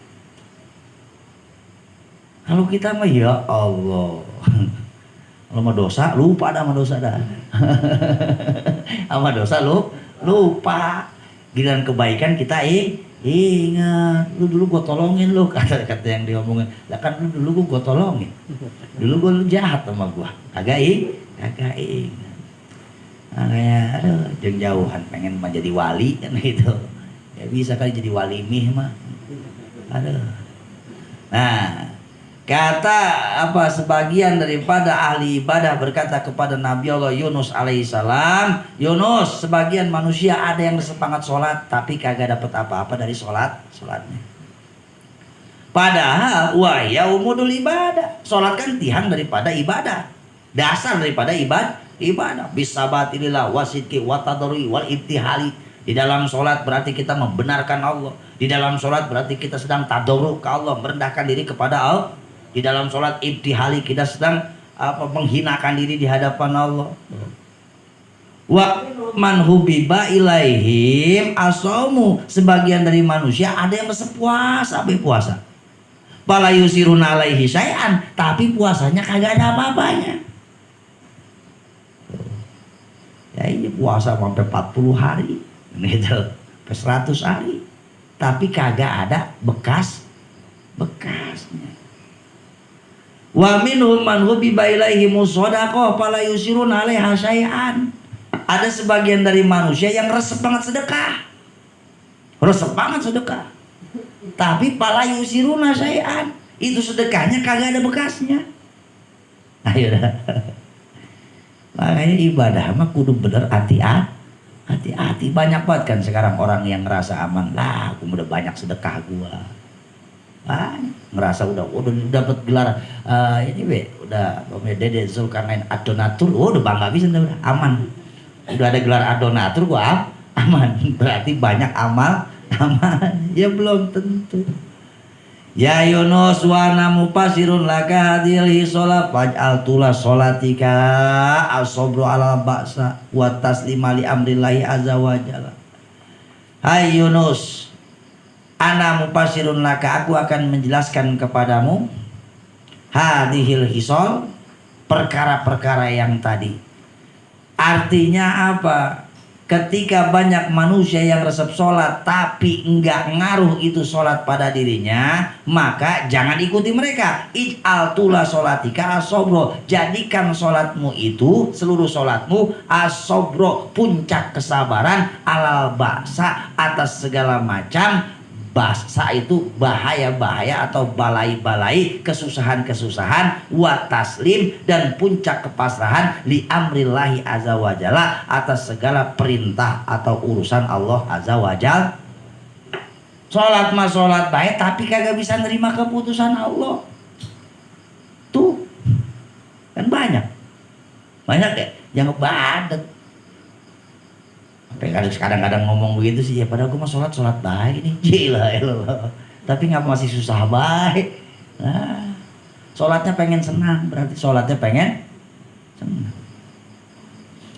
Kalau kita mah ya Allah, kalau mau dosa lupa dah sama dosa dah. Sama dosa lupa. Giliran kebaikan kita ingat. Lu dulu gua tolongin lu, kata yang diomongin. Lah kan lu dulu gua tolongin. Dulu gua jahat sama gua. Kagak ingat. Makanya aduh, jauhan pengen menjadi wali kan gitu. Ya bisa kali jadi wali mih mah. Aduh. Nah, kata sebagian daripada ahli ibadah berkata kepada Nabi Allah Yunus alaihissalam, Yunus, sebagian manusia ada yang semangat sholat tapi kagak dapat apa-apa dari sholatnya. Padahal wahya umudul ibadah, sholat kan tiang daripada ibadah, dasar daripada ibadah. Bisabatilillah wasidki watadrui wal ibtihali. Di dalam sholat berarti kita membenarkan Allah. Di dalam sholat berarti kita sedang tadarruk ke Allah, merendahkan diri kepada Allah. Di dalam sholat ibtihali kita sedang menghinakan diri di hadapan Allah. Wa man hubiba ilaihim asomu, sebagian dari manusia ada yang resep puasa, puasa. Pala yusiruna alaihi syai'an, tapi puasanya kagak ada apa-apanya. Ya ini puasa sampai 40 hari, gitu, 100 hari, tapi kagak ada bekasnya. Wa minhum man hubiba ilaihim shadaqah fala yusiruna alaiha syai'an. Ada sebagian dari manusia yang resep banget sedekah. Tapi pala yusiruna syai'an, itu sedekahnya kagak ada bekasnya. Ayo dah. Makanya ibadah mah kudu bener hati-hati. Banyak banget kan sekarang orang yang ngerasa aman. Lah, aku udah banyak sedekah gua. Ngerasa udah dapat gelar ini udah Dede Zulkarnain Adonatur. Udah bangga bisa udah aman. Udah ada gelar Adonatur gua aman. Berarti banyak amal. Ya belum tentu. Ya Yunus wa namu pasirun laka hadil hisola faj'al tula sholatika as-sabru ala ba'sa wa taslima li amrillahi azza wa jalla. Hai Yunus, ana mupasirun laka, aku akan menjelaskan kepadamu hadhil hisol, perkara-perkara yang tadi. Artinya apa? Ketika banyak manusia yang resep sholat tapi enggak ngaruh itu sholat pada dirinya, maka jangan ikuti mereka. Ij'al tula sholatika as-sabro, jadikan sholatmu itu, seluruh sholatmu as-sabro, puncak kesabaran, alal ba'sa, atas segala macam ba'sa, itu bahaya-bahaya atau balai-balai, kesusahan-kesusahan, wa taslim, dan puncak kepasrahan li amrillahi azza wa jalla, atas segala perintah atau urusan Allah azza wa jalla. Sholat mah sholat baik tapi kagak bisa nerima keputusan Allah. Tuh kan banyak ya yang ngebadet. Kadang-kadang ngomong begitu sih, ya padahal gue mah sholat baik ini, gila elah. Tapi ngapa masih susah baik? Nah, sholatnya pengen senang, berarti sholatnya pengen senang.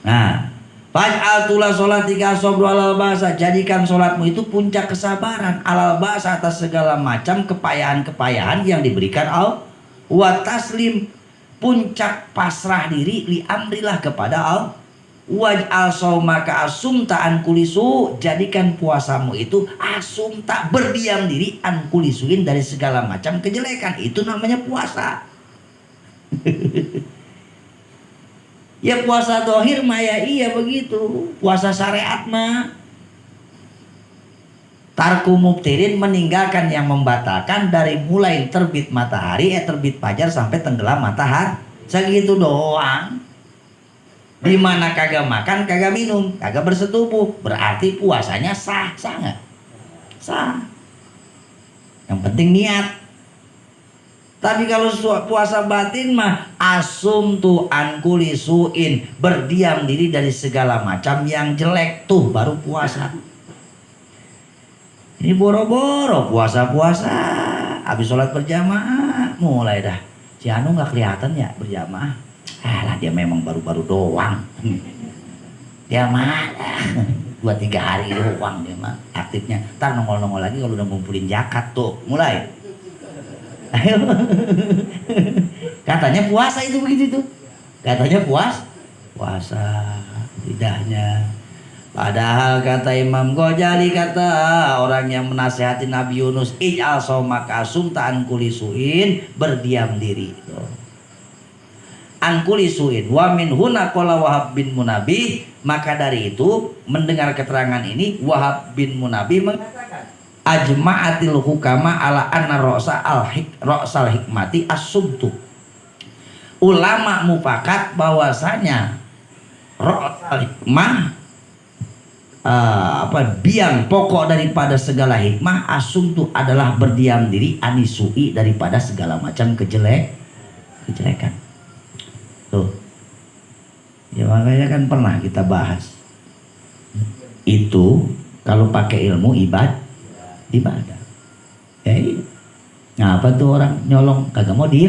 Nah, faj'al tula sholatika as-sabru alal ba'sa, jadikan sholatmu itu puncak kesabaran, alal ba'sa, atas segala macam kepayahan-kepayahan yang diberikan Allah. Wa taslim, puncak pasrah diri, li amrillah, kepada Allah. Waj'al shaumaka asumta an kulisu, jadikan puasamu itu asumta, berdiam diri, an kulisuin, dari segala macam kejelekan. Itu namanya puasa. Ya puasa dohir mah ya iya begitu. Puasa syariat mah tarku mubtirin, meninggalkan yang membatalkan, dari mulai terbit matahari terbit fajar sampai tenggelam matahari, segitu doang. Dimana kagak makan, kagak minum, kagak bersetubuh, berarti puasanya sah nggak? Sah. Yang penting niat. Tapi kalau puasa batin mah asum tu an kulisuin, berdiam diri dari segala macam yang jelek, tuh baru puasa. Ini boro-boro puasa, habis sholat berjamaah mulai dah. Si Anu nggak kelihatan ya berjamaah. Alah, dia memang baru-baru doang. Dia mah 2-3 hari doang dia mah aktifnya. Ntar nongol-nongol lagi kalau udah ngumpulin zakat tuh mulai. Ayo. Katanya puasa itu begitu tuh. Katanya puasa lidahnya. Padahal kata Imam Ghazali, kata orang yang menasihati Nabi Yunus, ij'al shaumaka sumtaan kulisuin, berdiam diri. Angkulisuin wa min huna qala Wahab bin Munabih, maka dari itu mendengar keterangan ini Wahab bin Munabih mengatakan ajma'atil hukama ala anna ra'sal hikmati as-subtu. Ulama mufakat bahwasanya ra'sal hikmah biang pokok daripada segala hikmah as-subtu adalah berdiam diri, anisui, daripada segala macam kejelekan. Tuh. Ya makanya kan pernah kita bahas. Itu kalau pakai ilmu ibadah. Ya iya. Ngapa tuh orang nyolong kagak mau di?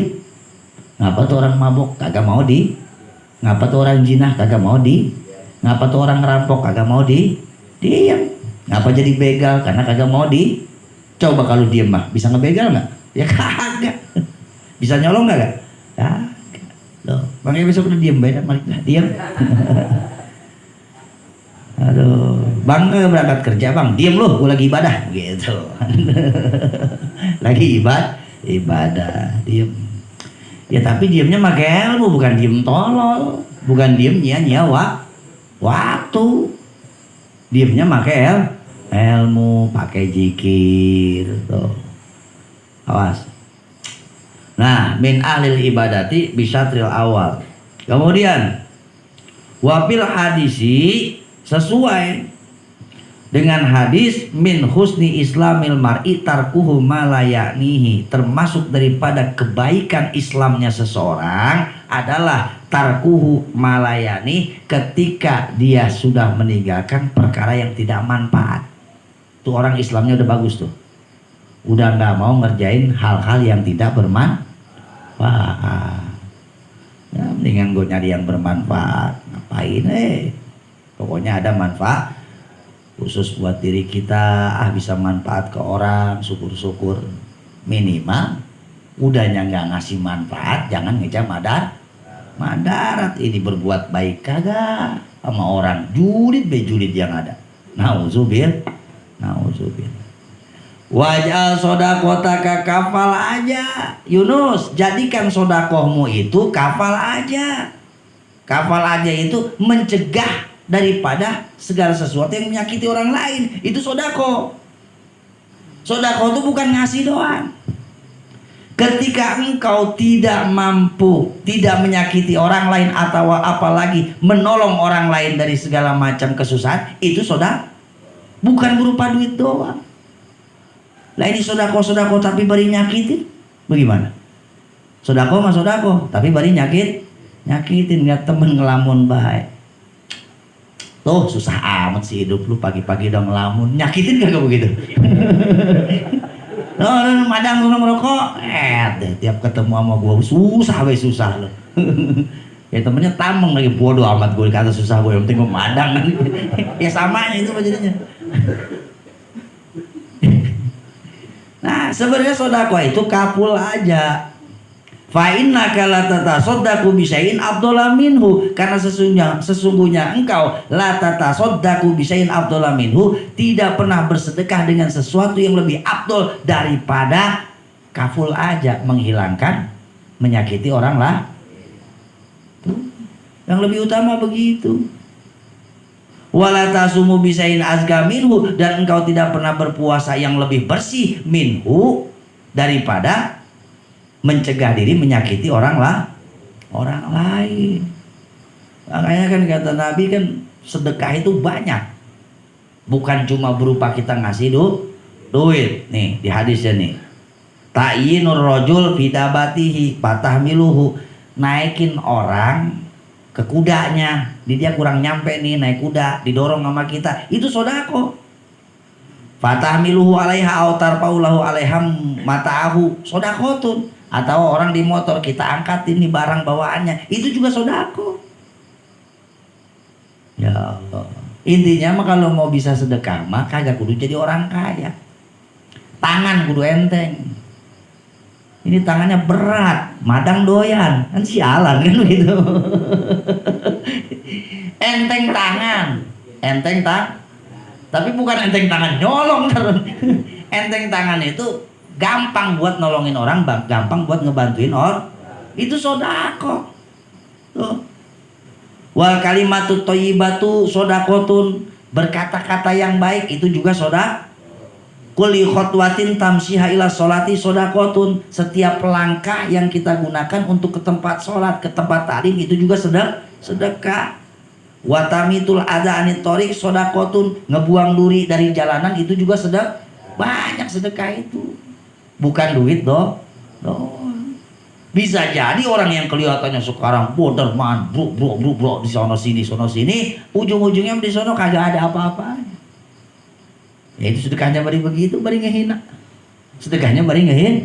Ngapa tuh orang mabok kagak mau di? Ngapa tuh orang jinah kagak mau di? Ngapa tuh orang ngerampok kagak mau diem? Ngapa jadi begal? Karena kagak mau di. Coba kalau diem mah bisa ngebegal nggak? Ya kagak. Bisa nyolong nggak? Kagak. Loh, makanya besok udah diem beda malik diem. Aduh, bang berangkat kerja bang, diem loh, gue lagi ibadah gitu. Lagi ibadah, diem. Ya tapi diemnya pakai ilmu, bukan diem tolol, bukan diem nyia waktu. Diemnya pakai ilmu, pakai zikir tuh. Awas. Nah, min ahlil ibadati bisa tril awal. Kemudian wafil hadisi, sesuai dengan hadis, min husni islamil mar'i tarkuhu ma la ya'nihi, termasuk daripada kebaikan Islamnya seseorang adalah tarkuhu ma la ya'ni, ketika dia sudah meninggalkan perkara yang tidak manfaat. Tuh orang Islamnya udah bagus tuh, udah nggak mau ngerjain hal-hal yang tidak bermanfaat. Ya, mendingan gue nyari yang bermanfaat. Ngapain pokoknya ada manfaat khusus buat diri kita, bisa manfaat ke orang, syukur-syukur. Minimal udahnya nggak ngasih manfaat, jangan ngejam madarat. Ini berbuat baik kagak sama orang, julid bejulit yang ada. Nauzubillah. Waj'al sodakotaka kafal aja, Yunus, jadikan sodakohmu itu kafal aja. Kafal aja itu mencegah daripada segala sesuatu yang menyakiti orang lain. Itu sodako. Sodako itu bukan ngasih doang. Ketika engkau tidak mampu, tidak menyakiti orang lain, atau apalagi menolong orang lain dari segala macam kesusahan, itu sodako. Bukan berupa duit doang. Lah ini sodako tapi bari nyakitin, bagaimana? Sodako mah sodako, tapi bari nyakitin, nggak temen ngelamun baik. Tuh susah amat sih hidup lu, pagi-pagi udah ngelamun, nyakitin kagak begitu? Loh, madang lu merokok, tiap ketemu sama gua susah lu. Ya temennya tameng lagi, bodoh amat gue kata susah gue, yang penting gue madang kan. Ya samanya itu jadinya. Nah sebenarnya sodako itu kapul aja. Fa innaka la tatasaddaqu bi syai'in afdhala minhu, karena sesungguhnya engkau la tatasaddaqu bi syai'in afdhala minhu, tidak pernah bersedekah dengan sesuatu yang lebih afdol daripada kaful aja, menghilangkan menyakiti orang lah. Yang lebih utama begitu. Wala tasumu bi syai'in azka minhu, dan engkau tidak pernah berpuasa yang lebih bersih minhu daripada mencegah diri menyakiti orang lain. Makanya kan kata Nabi kan, sedekah itu banyak, bukan cuma berupa kita ngasih duit. Nih di hadisnya nih, ta'yinur rajul fidabatihi fatahmiluhu, naikin orang ke kudanya, dia kurang nyampe nih naik kuda, didorong sama kita, itu sodako. Fatahmiluhu alaiha aw tarfa'ulahu alaiha mata'ahu sodakotun. Atau orang di motor kita angkatin nih barang bawaannya, itu juga sodako. Ya Allah. Intinya mah kalau mau bisa sedekah mah kagak kudu jadi orang kaya. Tangan kudu enteng. Ini tangannya berat, madang doyan, kan sialan kan gitu. Enteng tangan, tapi bukan enteng tangan nyolong. Enteng tangan itu gampang buat nolongin orang, gampang buat ngebantuin orang. Itu sodako. Tuh. Wal kalimatut thayyibatu sodakotun, berkata-kata yang baik itu juga sodako. Kulli khotwatin tamsyiha ila sholati sodakotun, setiap langkah yang kita gunakan untuk ke tempat sholat, ke tempat taklim, itu juga sedekah. Watamitul adha anit thoriq sodakotun, ngebuang duri dari jalanan itu juga sedekah. Banyak sedekah itu, bukan duit doang. Bisa jadi orang yang kelihatannya sekarang boderman, bro di sono sini, ujung-ujungnya di sono kagak ada apa-apanya. Ya itu sedekahnya bari begitu, bari ngehina. Sedekahnya bari ngehina.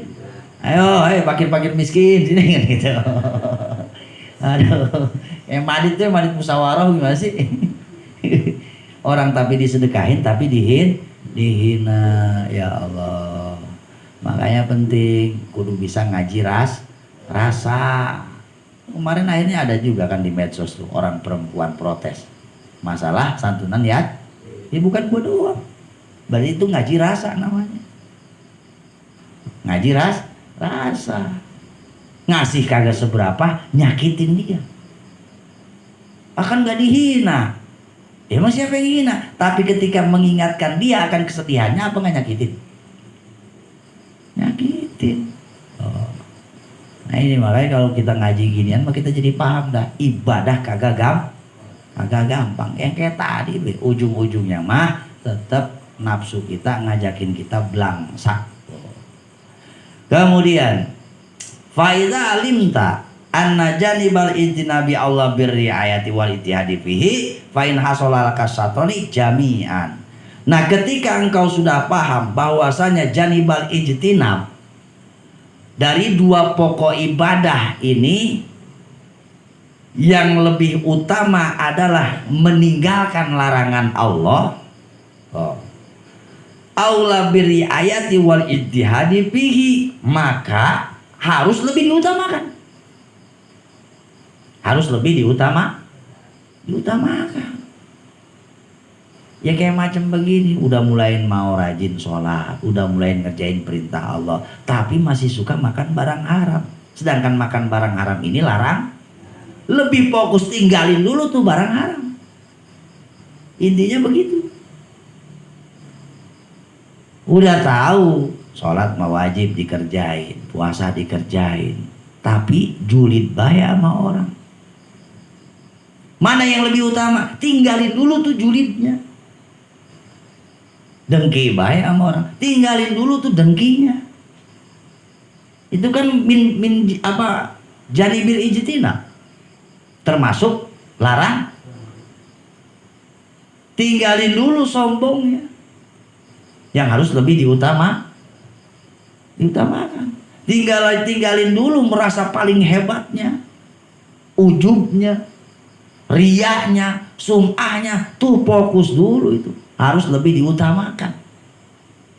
Ayo pakir-pakir miskin sini kan gitu. Aduh, yang madit tuh madit musyawarah gimana sih? orang tapi disedekahin tapi dihina. Ya Allah. Makanya penting kudu bisa ngaji rasa. Kemarin akhirnya ada juga kan di medsos tuh orang perempuan protes masalah santunan ya. Ya bukan gua doang. Berarti itu ngaji rasa namanya. Ngaji rasa. Ngasih kagak seberapa, nyakitin dia. Akan gak dihina. Emang siapa yang hina? Tapi ketika mengingatkan dia akan kesedihannya, apa gak nyakitin? Nyakitin. Oh. Nah ini makanya kalau kita ngaji ginian mah kita jadi paham dah. Ibadah kagak gampang. Yang kayak tadi ujung-ujungnya mah tetap nafsu kita ngajakin kita belangsak. Kemudian faida alimta anna janibal ijtinabi Allah birriayati wal ittihadi fihi fa in hasalaka satroni jami'an. Nah, ketika engkau sudah paham bahwasanya janibal ijtinab dari dua pokok ibadah ini yang lebih utama adalah meninggalkan larangan Allah. Aula birriayati wal ittihadi fihi, maka harus lebih diutamakan. Harus lebih diutamakan. Ya kayak macam begini, udah mulai mau rajin sholat, udah mulai ngerjain perintah Allah, tapi masih suka makan barang haram. Sedangkan makan barang haram ini larang. Lebih fokus tinggalin dulu tuh barang haram. Intinya begitu. Udah tahu sholat mah wajib dikerjain, puasa dikerjain, tapi julid bayar sama orang. Mana yang lebih utama? Tinggalin dulu tuh julidnya. Dengki bayar sama orang, tinggalin dulu tuh dengkinya. Itu kan janibil ijtina, termasuk larang. Tinggalin dulu sombongnya. Yang harus lebih diutamakan. Tinggalin dulu merasa paling hebatnya, ujubnya, riyanya, sum'ahnya, tuh fokus dulu itu. Harus lebih diutamakan.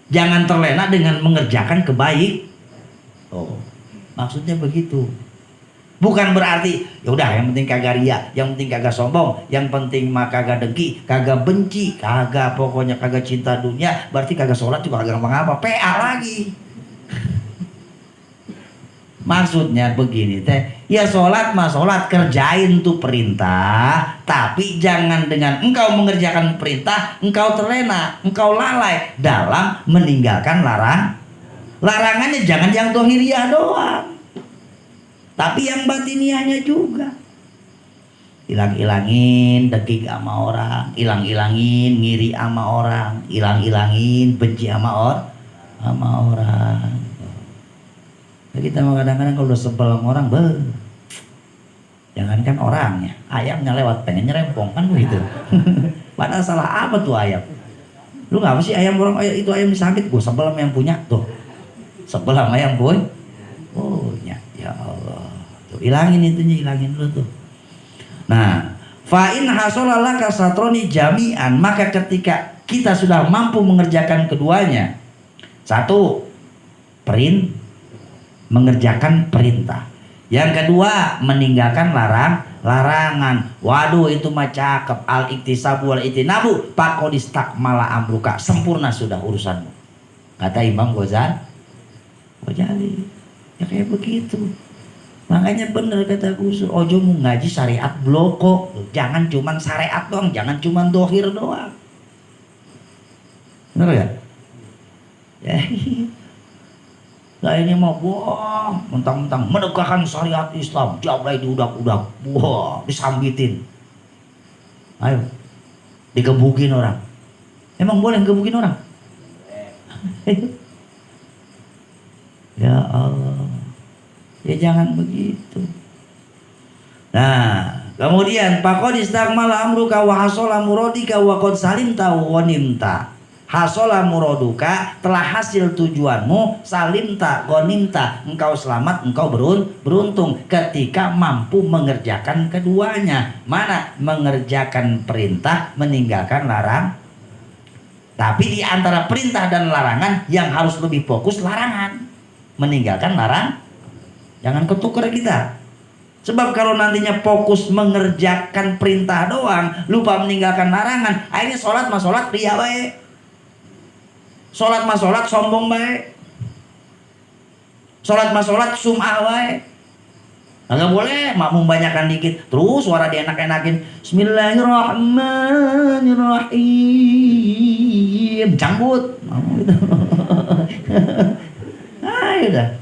Jangan terlena dengan mengerjakan kebaikan. Maksudnya begitu. Bukan berarti ya udah yang penting kagak riya, yang penting kagak sombong, yang penting mah kagak dengki, kagak benci, kagak pokoknya kagak cinta dunia, berarti kagak sholat juga kagak ngapa-ngapa, PA lagi. Maksudnya begini teh, ya sholat mah sholat, kerjain tuh perintah, tapi jangan dengan engkau mengerjakan perintah, engkau terlena, engkau lalai dalam meninggalkan larangannya. Jangan yang dohiriyah doang, tapi yang batiniahnya juga. Hilang-hilangin dengki sama orang, hilang-hilangin ngiri sama orang, hilang-hilangin benci sama orang. Nah, kita kadang-kadang kalau udah sebel sama orang, jangankan orangnya, ayamnya lewat pengen nyerempong kan begitu. Padahal salah apa tuh ayam? Lu ngapa sih ayam orang itu ayam disakit? Gue sebel sama yang punya tuh, sebel sama yang punya. Ya Allah, tuh hilangin itunya, hilangin dulu tuh. Nah, fa'in hasolalaka satroni jami'an, maka ketika kita sudah mampu mengerjakan keduanya, satu, mengerjakan perintah. Yang kedua, meninggalkan larangan. Waduh, itu mah cakep. Al-iktisabu wal itinabu pakodistakmala amruka, sempurna sudah urusanmu, kata Imam Ghazali. Ya kayak begitu. Makanya bener kata Gus, ojo mau ngaji syariat bloko. Jangan cuman syariat doang, jangan cuman dohir doang. Bener ya? Ya. Nah ini mau bohong, mentang-mentang menegakkan syariat Islam, jablay diudak-udak, wah, disambitin. Ayo, digebukin orang. Emang boleh gebukin orang? Ya Allah, ya jangan begitu. Nah, kemudian faqad istakmala amruka wa hasala muradika wa qad salimta wa nimta. Hasola muraduka, telah hasil tujuanmu, salimta gonimta, engkau selamat, engkau beruntung ketika mampu mengerjakan keduanya. Mana? Mengerjakan perintah, meninggalkan larang. Tapi di antara perintah dan larangan yang harus lebih fokus larangan, meninggalkan larang. Jangan ketukar kita. Sebab kalau nantinya fokus mengerjakan perintah doang, lupa meninggalkan larangan, akhirnya sholat mah sholat ria baik, sholat mah sholat sombong baik, sholat mah sholat sum'ah baik. Nggak boleh, makmum banyakkan dikit, terus suara dienak-enakin, Bismillahirrahmanirrahim, canggut. Ayo dah.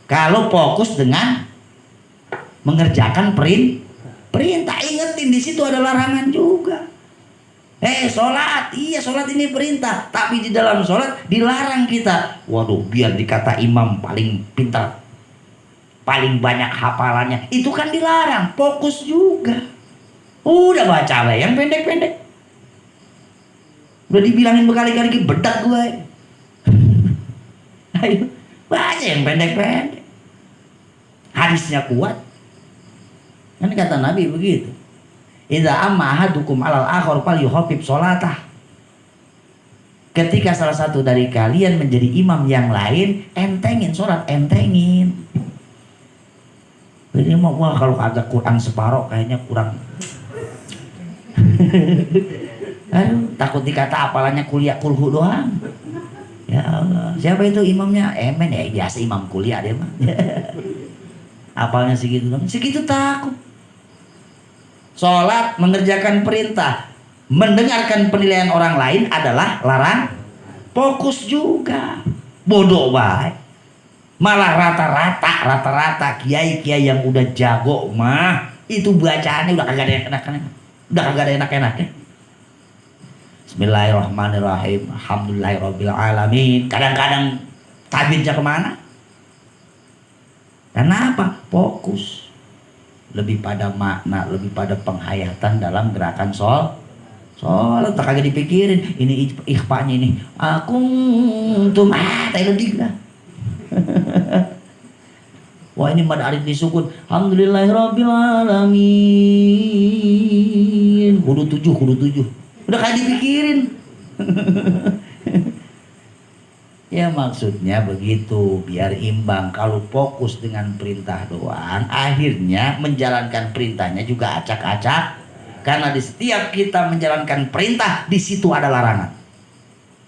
Kalau fokus dengan mengerjakan perintah, ingetin di situ ada larangan juga. Sholat, iya sholat ini perintah, tapi di dalam sholat dilarang kita. Waduh, biar dikata imam paling pintar, paling banyak hafalannya, itu kan dilarang. Fokus juga. Udah baca lah yang pendek-pendek. Udah dibilangin berkali-kali bedak gue. Ayo baca yang pendek-pendek. Hadisnya kuat. Kan kata Nabi begitu. Idza amma ahadukum alal akhar falyukhafif sholatah. Ketika salah satu dari kalian menjadi imam yang lain, entengin sholat, entengin. Ini mah wah kalau agak kurang separoh kayaknya kurang. Aduh, takut dikata apalannya kuliah kulhu doang. Ya Allah, siapa itu imamnya? Emen ya, biasa imam kuliah dia mah. Apalnya segitu dong, segitu takut. Sholat, mengerjakan perintah, mendengarkan penilaian orang lain adalah larang. Fokus juga, bodoh baik. Malah rata-rata kiai-kiai yang udah jago mah itu bacaannya udah kagak ada enak-enak, udah kagak ada enak-enaknya. Bismillahirrahmanirrahim, alhamdulillahirabbil alamin. Kadang-kadang tabirnya kemana? Karena apa? Fokus. Lebih pada makna, lebih pada penghayatan dalam gerakan sholat. Tak kagak dipikirin. Ini ikhfanya ini. Aku tuh ledik lah. Wah ini mad arif disukun. Alhamdulillahirabbil alamin. Kudu tujuh. Udah kagak dipikirin. Ya maksudnya begitu, biar imbang. Kalau fokus dengan perintah doang, akhirnya menjalankan perintahnya juga acak-acak. Karena di setiap kita menjalankan perintah, di situ ada larangan.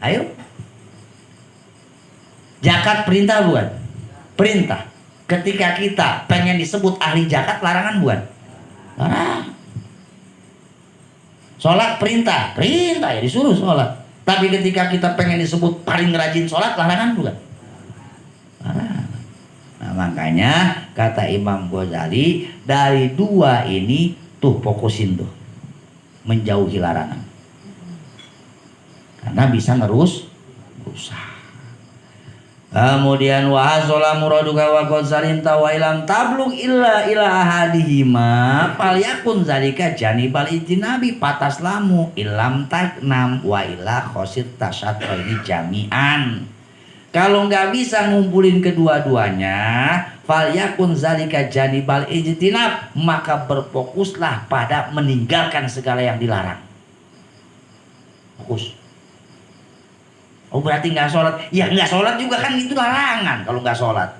Ayo. Zakat perintah bukan? Perintah. Ketika kita pengen disebut ahli zakat, larangan bukan? Larangan. Sholat perintah ya disuruh sholat. Tapi ketika kita pengen disebut paling rajin sholat, larangan bukan? Larangan. Nah makanya kata Imam Ghazali, dari dua ini tuh fokusin tuh, menjauhi larangan. Karena bisa rusak. Kemudian wa asola muraduka wa qad salimta wa ilam tablug illa ila ahadihima falyakun zalika janibal ijtinabi pataslamu ilam taknam wa ila khosir tasyatrini jami'an. Kalau nggak bisa ngumpulin kedua-duanya, falyakun zalika janibal ijtinab, maka berfokuslah pada meninggalkan segala yang dilarang. Fokus. Oh berarti nggak sholat? Ya nggak sholat juga kan itu larangan kalau nggak sholat.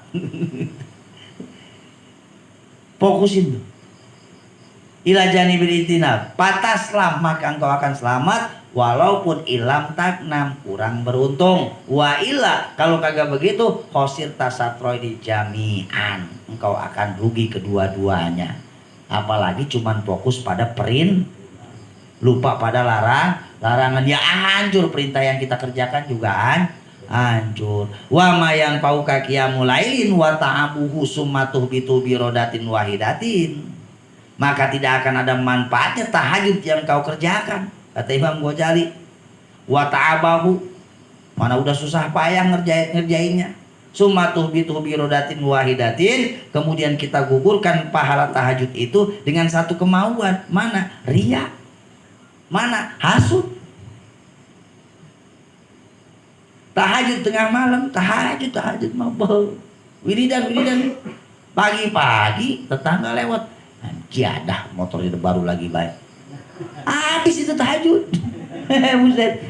Fokusin tuh. Ila janibil itinab, pataslah maka engkau akan selamat. Walaupun ilam taknam, kurang beruntung. Wa ila, kalau kagak begitu, khosir tasatroy di jami'an, engkau akan rugi kedua-duanya. Apalagi cuman fokus pada lupa pada larangan, ya hancur. Perintah yang kita kerjakan juga hancur. Wa ma yang pauka qiyamul lailin wa ta'abuhu summatuh birodatin wahidatin, maka tidak akan ada manfaatnya tahajud yang kau kerjakan. Kata Imam Ghazali, wa ta'abahu, mana udah susah payah ngerjainnya. Summatuh birodatin wahidatin, kemudian kita gugurkan pahala tahajud itu dengan satu kemauan. Mana? Riya. Mana? Hasud. Tahajud tengah malam, tahajud mabel. Wiridan. Pagi-pagi tetangga lewat, jadah motor itu baru lagi baik. Habis itu tahajud. Buset.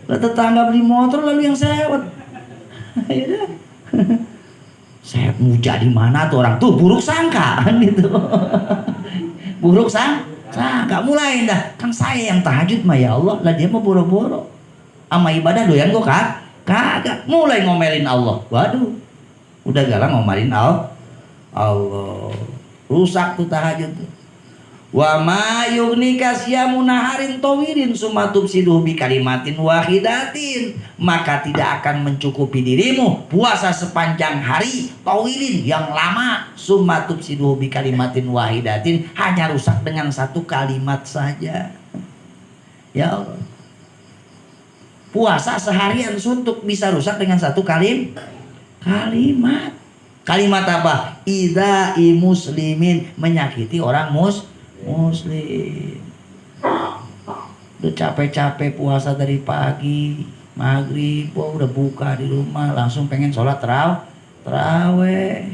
Tetangga beli motor lalu yang sewot. Ya saya mau jadi mana tuh orang tuh buruk sangka gitu. Buruk sangka mulai dah kan saya yang tahajud mah ya Allah lah dia mah boro-boro sama ibadah doyan kok kagak mulai ngomelin Allah. Waduh udah galang ngomelin Allah rusak tuh tahajud tuh. Wa ma yughnika siyamu naharin tawilin sumatub siduh bi kalimatin wahidatin, maka tidak akan mencukupi dirimu puasa sepanjang hari tawilin yang lama sumatub siduh bi kalimatin wahidatin, hanya rusak dengan satu kalimat saja. Ya Allah, puasa seharian suntuk bisa rusak dengan satu kalimat. Kalimat apa? Idza'i muslimin, menyakiti orang muslim. Udah capek-capek puasa dari pagi, maghrib, udah buka di rumah, langsung pengen sholat terawih.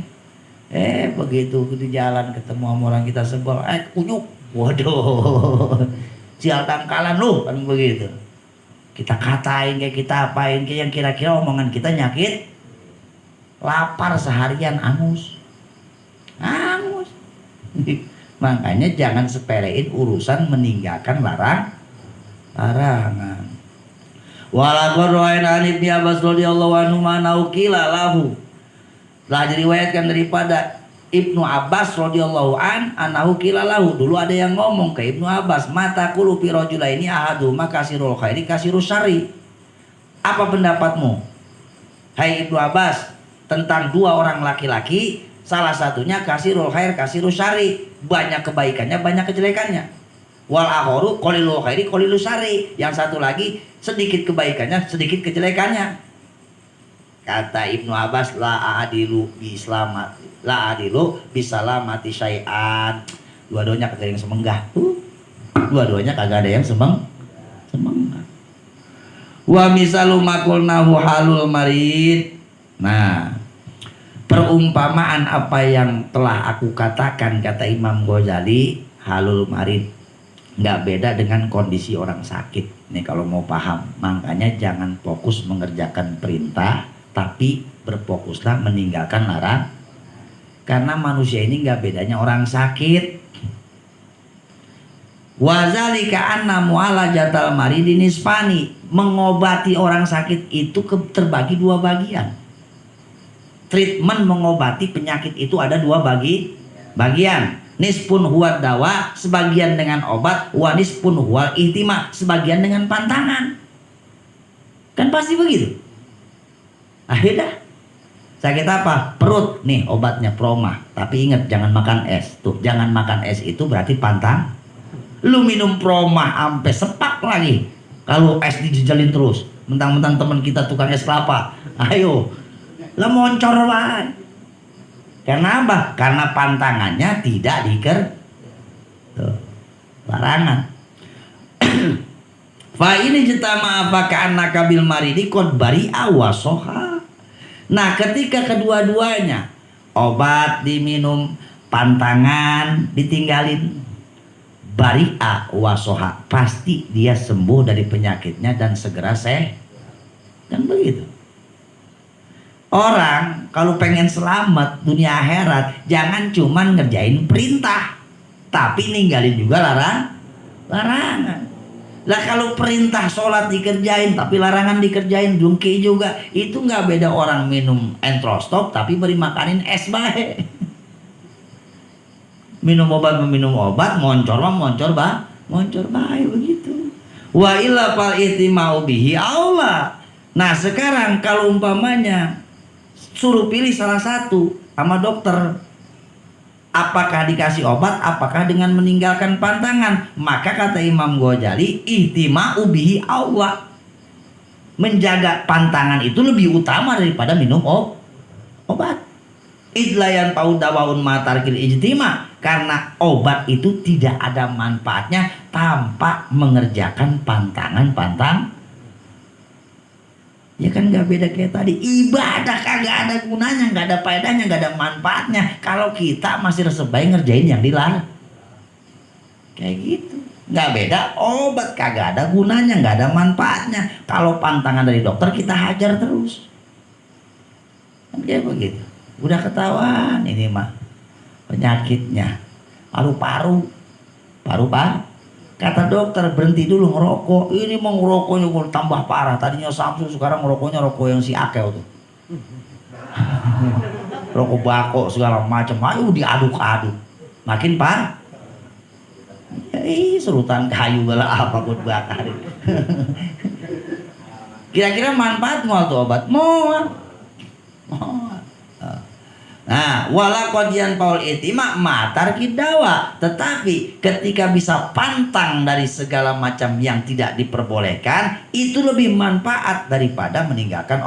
Begitu di jalan ketemu sama orang kita sebel, kunyuk, waduh, sial tangkalan lu, kan begitu. Kita katain kayak kita apain kayak yang kira-kira omongan kita nyakit, lapar seharian angus. Makanya jangan sepelein urusan meninggalkan larangan. Walaqad ra'ayna Ibnu Abbas radhiyallahu anhu manauqila lahu. Telah diriwayatkan daripada Ibnu Abbas radhiyallahu anhu qila lahu, dulu ada yang ngomong ke Ibnu Abbas, mata qulu fi rajulaini ahaduma kasirul khairi kasirus syarri. Apa pendapatmu hai Ibnu Abbas tentang dua orang laki-laki, salah satunya kasirul khair kasirus syarri, banyak kebaikannya banyak kejelekannya. Wal akharu qalilul khairi qalilus syarri, yang satu lagi sedikit kebaikannya sedikit kejelekannya. Kata Ibnu Abbas, la adilu bisalamati syai'an. Dua-duanya kagak ada yang semenggah. Dua-duanya kagak ada yang semenggah. Wa misalu maqulnahu halul marid. Nah, perumpamaan apa yang telah aku katakan, kata Imam Ghazali, halul marid, nggak beda dengan kondisi orang sakit. Nih kalau mau paham, makanya jangan fokus mengerjakan perintah, tapi berfokuslah meninggalkan larangan. Karena manusia ini nggak bedanya orang sakit. Wazalika anna mu'alajatal maridi nisfani, mengobati orang sakit itu terbagi dua bagian. Treatment mengobati penyakit itu ada dua bagian. Nispun huwad dawa, sebagian dengan obat, wa nispun huwal ihtima, sebagian dengan pantangan. Kan pasti begitu. Akhirnya sakit apa? Perut, nih obatnya Proma. Tapi ingat jangan makan es. Tuh, jangan makan es itu berarti pantang. Lu minum Proma sampai sepak lagi. Kalau es dijejalin terus, mentang-mentang teman kita tukang es kelapa. Ayo, lah moncor wae. Karena apa? Karena pantangannya tidak larangan. Fa ini jetama apakah anak kabil maridi kod bari awasoha. Nah, ketika kedua-duanya obat diminum, pantangan ditinggalin, bari'a wasoha, pasti dia sembuh dari penyakitnya dan segera sehat. Kan begitu. Orang kalau pengen selamat dunia akhirat, jangan cuman ngerjain perintah, tapi ninggalin juga larangan. Lah kalau perintah sholat dikerjain, tapi larangan dikerjain, jungki juga. Itu nggak beda orang minum entrostop, tapi beri makanin es bae. Minum obat meminum obat, moncor bae begitu. Wa illa fal ihtimau bihi Allah. Nah sekarang kalau umpamanya suruh pilih salah satu sama dokter, apakah dikasih obat, apakah dengan meninggalkan pantangan, maka kata Imam Ghazali, ihtimau bihi Allah, menjaga pantangan itu lebih utama daripada minum obat. Idlayan pau dawaun matarkil ijtima, karena obat itu tidak ada manfaatnya tanpa mengerjakan pantangan. Ya kan nggak beda kayak tadi. Ibadah kagak ada gunanya, nggak ada faedahnya, nggak ada manfaatnya kalau kita masih resep baik ngerjain yang dilarang. Kayak gitu. Nggak beda, obat kagak ada gunanya, nggak ada manfaatnya kalau pantangan dari dokter kita hajar terus. Kan kayak begitu. Udah ketahuan ini mah penyakitnya paru-paru. Kata dokter berhenti dulu ngerokok. Ini mau ngerokoknya gue tambah parah. Tadinya Samsung, sekarang ngerokoknya rokok yang si Akel tuh. Rokok bako segala macam. Ayo diaduk-aduk. Makin parah. Serutan kayu bala apa buat bakar. Kira-kira manfaat mual tuh obat? Mual. Nah, wala qadiyan paul itima matar kidawa. Tetapi ketika bisa pantang dari segala macam yang tidak diperbolehkan, itu lebih manfaat daripada meninggalkan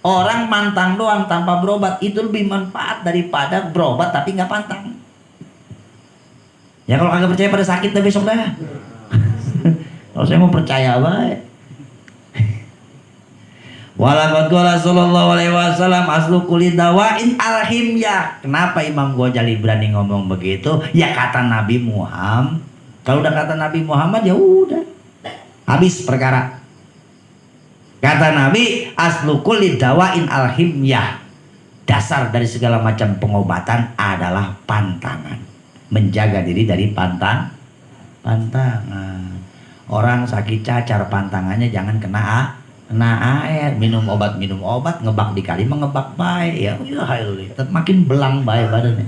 orang pantang doang tanpa berobat, itu lebih manfaat daripada berobat tapi nggak pantang. Ya kalau kagak percaya pada sakit deh besok dah. Kalau saya mau percaya baik. Walaqad qala sallallahu alaihi wasallam aslu kulli dawain alhimyah. Kenapa Imam Ghazali berani ngomong begitu? Ya kata Nabi Muhammad. Kalau udah kata Nabi Muhammad ya udah. Habis perkara. Kata Nabi aslu kulli dawain alhimyah. Dasar dari segala macam pengobatan adalah pantangan. Menjaga diri dari pantangan. Orang sakit cacar pantangannya jangan kena air, minum obat, ngebak di kali mengebak baik ya, makin belang baik badannya.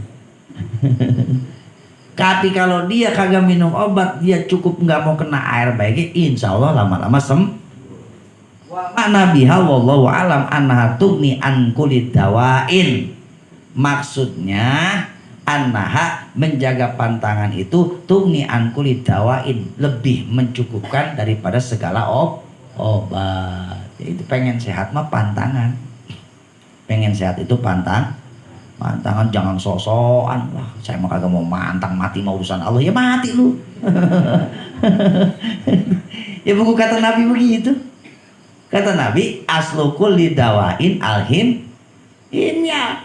Tapi kalau dia kagak minum obat, dia cukup nggak mau kena air baiknya, insya Allah lama-lama Nabiha wallahu alam annaha tugni an kulli dawain. Maksudnya annaha menjaga pantangan itu tugni an kulli dawain, lebih mencukupkan daripada segala obat. Itu pengen sehat mah pantangan. Pengen sehat itu pantangan, jangan sok-sokan lah. Saya mah kagak mau mantang, mati mau urusan Allah. Ya mati lu. Ya buku kata Nabi begitu. Kata Nabi aslu kulli dawain alhimyah.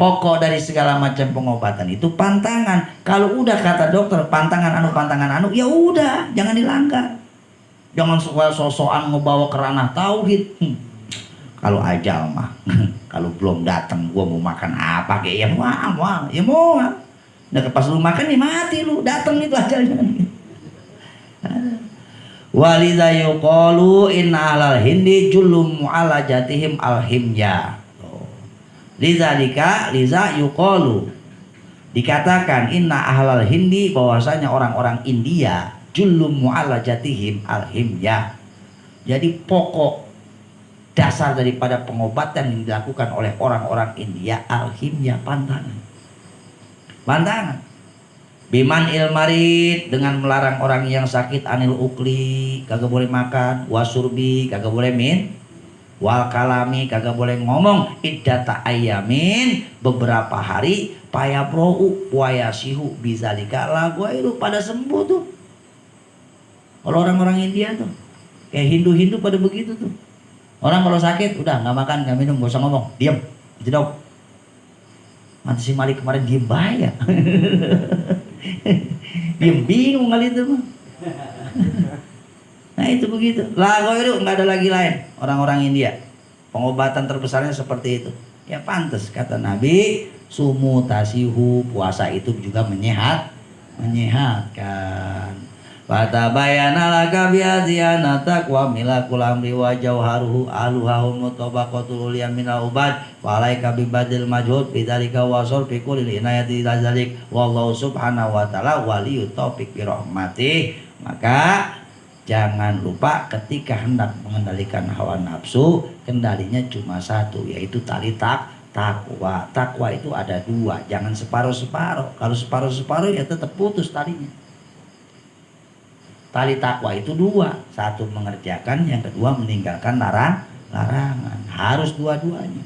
Pokok dari segala macam pengobatan itu pantangan. Kalau udah kata dokter pantangan anu, ya udah jangan dilanggar. Jangan sok-sokan ngebawa ke ranah tauhid. Kalau ajal mah, kalau belum datang, gua mau makan apa kayak ya mau. Nah pas lu makan nih mati lu, datang itu ajalnya. Walidha yuqalu inna alal hindi jullum mu'alajatihim alhimya. Liza yuqalu, dikatakan inna ahlal hindi, bahwasanya orang-orang India jullum mu'alajatihim alhimyah. Jadi pokok dasar daripada pengobatan yang dilakukan oleh orang-orang India alhimyah, pantangan. Biman ilmarid, dengan melarang orang yang sakit anil ukli, kagak boleh makan, wasurbi, kagak boleh wal kalami, kagak boleh ngomong, iddata ayamin, beberapa hari, payabrou wayasihu bizalika lagu itu pada sembuh tuh. Kalau orang-orang India tuh kayak Hindu-Hindu pada begitu tuh. Orang kalau sakit udah nggak makan, nggak minum, nggak usah ngomong, diam. Itu dong. Nanti si Malik kemarin diem bahaya. Diem bingung kali itu mah. Nah itu begitu. Lagu itu nggak ada lagi lain. Orang-orang India pengobatan terbesarnya seperti itu. Ya pantas kata Nabi, sumu tasihu, puasa itu juga menyehatkan. Fatabayana laka bi'adiyana taqwa milakul amri wa jawharuhu aluhahum mutabaqatul yaminal ubad walaika bibadil majhud bidzalika wasol fi kulli inayati dzalik wallahu subhanahu wa ta'ala waliyut taufiq bi rahmatih. Maka jangan lupa ketika hendak mengendalikan hawa nafsu, kendalinya cuma satu, yaitu tali takwa. Takwa itu ada dua, jangan separuh-separuh. Kalau separuh-separuh ya tetap putus talinya. Tali takwa itu dua, satu mengerjakan, yang kedua meninggalkan larangan. Harus dua-duanya.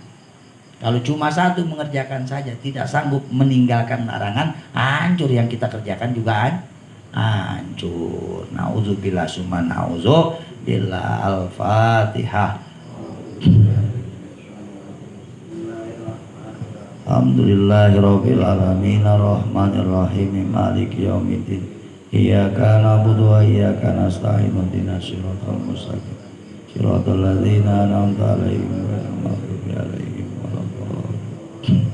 Kalau cuma satu mengerjakan saja, tidak sanggup meninggalkan larangan, hancur yang kita kerjakan juga hancur. Nauzubillah summa Al-Fatihah. Alhamdulillahirabbil alamin arrahmanir rahim maliki yaumiddin iyyaka na'budu wa iyyaka nasta'in ihdinas siratal mustaqim siratal ladzina an'amta 'alaihim ghairil maghdubi 'alaihim waladdallin.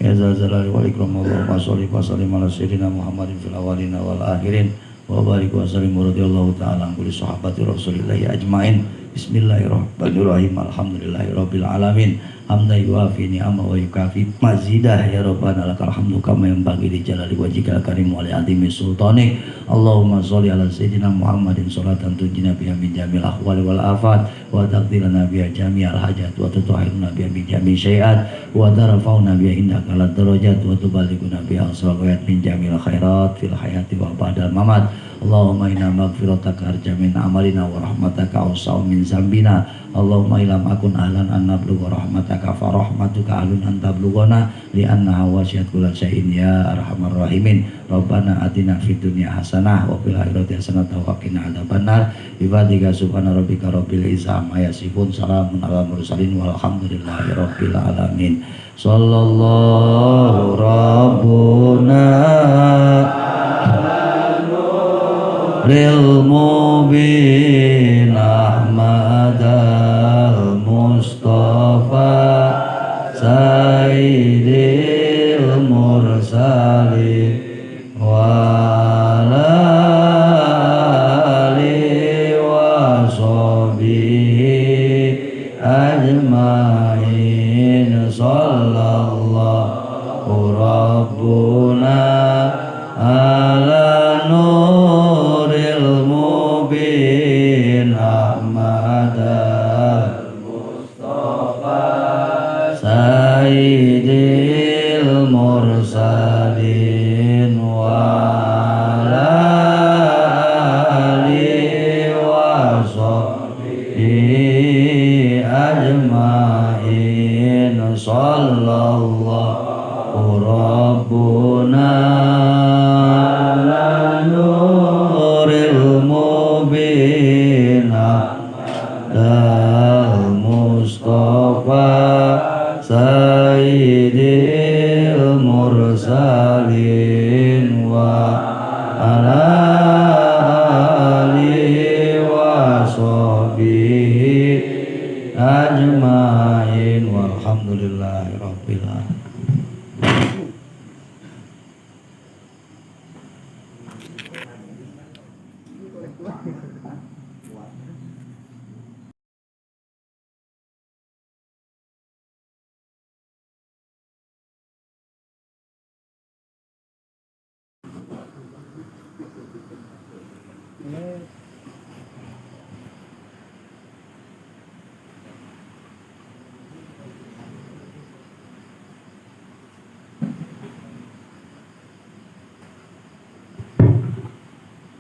Ya zal jalali wal ikram Allahumma sholli wa sallim ala sayyidina Muhammadin fil awwalin wal akhirin wa barik wa sallim radhiyallahu ta'ala an kulli sahabati Rasulillah ajmain. Bismillahirrahmanirrahim. Alhamdulillahirabbil alamin. Hamdan yuafi ni'ama wa yukafi mazidah ya rabbana lakal hamdu kama yanbaghi li jalali wajhikal karim wa li azimi sultanik. Allahumma sholli ala sayyidina Muhammadin sholatan tunjina biha min jamil ahwali wal afat wa taqdirana biha jami'al hajat wa tutahhiruna biha min jami' syai'at wa tarfa'una biha indaka lad darajat wa tuballighuna biha asral min jamil khairat fil hayati wa ba'dal mamat. Allahumma inna maghfirataka arja min amalina wa rahmataka awsa'u min zambina. Allahumma ilam akun ahlan an nablugha rahmataka fa rahmatuka alun an tablughana li annaha wasi'at kulla syai'in ya arhamar rahimin. Rabbana atina fid dunya hasanah wa fil akhirati hasanah wa qina adzabannar. Ibadika subhana rabbika rabbil izzati amma yasifun salamun alal mursalin walhamdulillahi rabbil alamin. Sallallahu rabbuna lil mubin Ahmad al-Mustafa Sayyidil Mursalin wa alihi wa sahbihi ajma'in. Sallallahu rabbuna ala nuril mubin Ahmad al-Mustafa Sayyidil Mursalin wa ala alihi wa sahbihi ajma'in. Sallallahu rabbuna ala nuril mubin al-Mustafa Sayyidil Mursalin wa ala alihi wa sahbihi ajma'in walhamdulillahi rabbil alamin.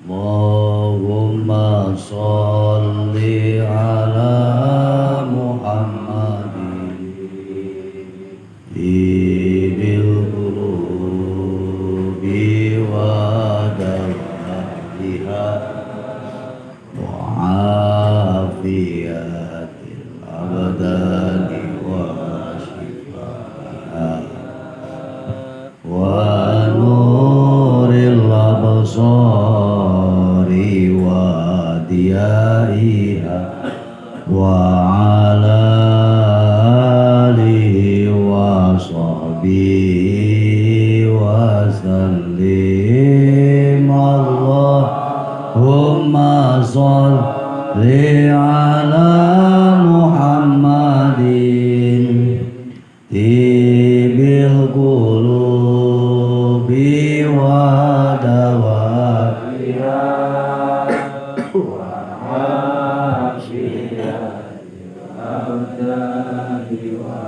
Allahumma sholli ala Muhammadin bil qulubi wa dawaiha wa afiyatil abdani wa shifaiha wa nuril absari wa diyaiha wa ala alihi wa sahbihi wa sallim. Allahumma sholli ala Muhammadin tibil qulubi wa dawaiha wa afiyatil abdani wa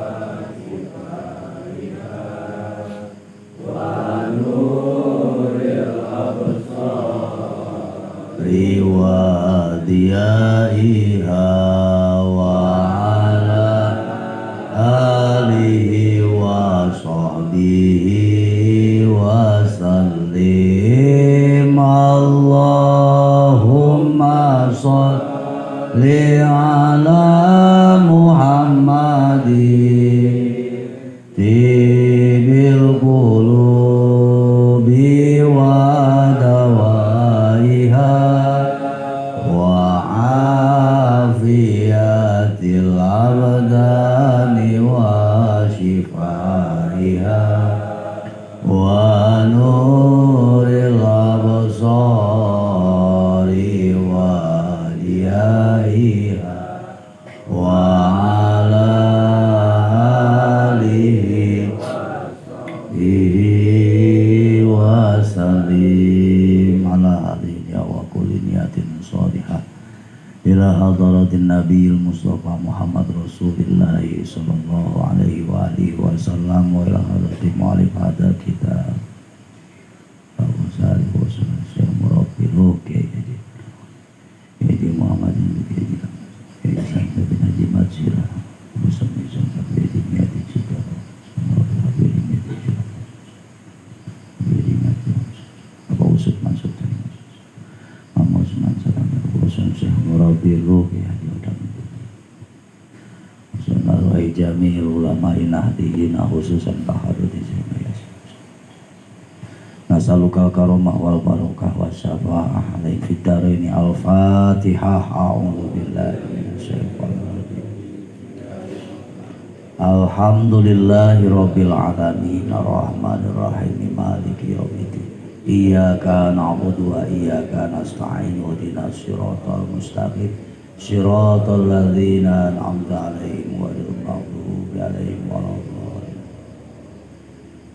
sifaiha wa nuril absari wa diyaiha wa ala alihi wa sahbihi wa sallim. Allahumma sholli wa nuril absari wa liyaiha wa ala alihi wa sallim ala alihi wa kulli niyatin sholihah ila hadratin nabiyil mustafa Muhammad Rasulullah sallallahu alaihi wa alihi wasallam wa ila hadratin mu'alif hadal kitab Abu Salih wa sallam syekh murabbil Haji Muhammad Haji Santo bin Haji Matsira Musami Santo bin Haji Cita Apa usut masuk Usman Salam Usman Syekh Murabbil Haji Udang Usman Jamil ulama inahdiina khususan taharudi nasalukal karomah wal barokah wa syafa'ah alaih fitaraini al-fatihah a'udhu billahi minasyaitonir rajim alhamdulillahi rabbil alamin arrahmanir rahim maliki yaumiddin iyyaka na'budu wa iyyaka nasta'in ihdinas siratal mustaqim siratal ladzina an'amta 'alaihim ghairil maghdubi 'alaihim waladdallin.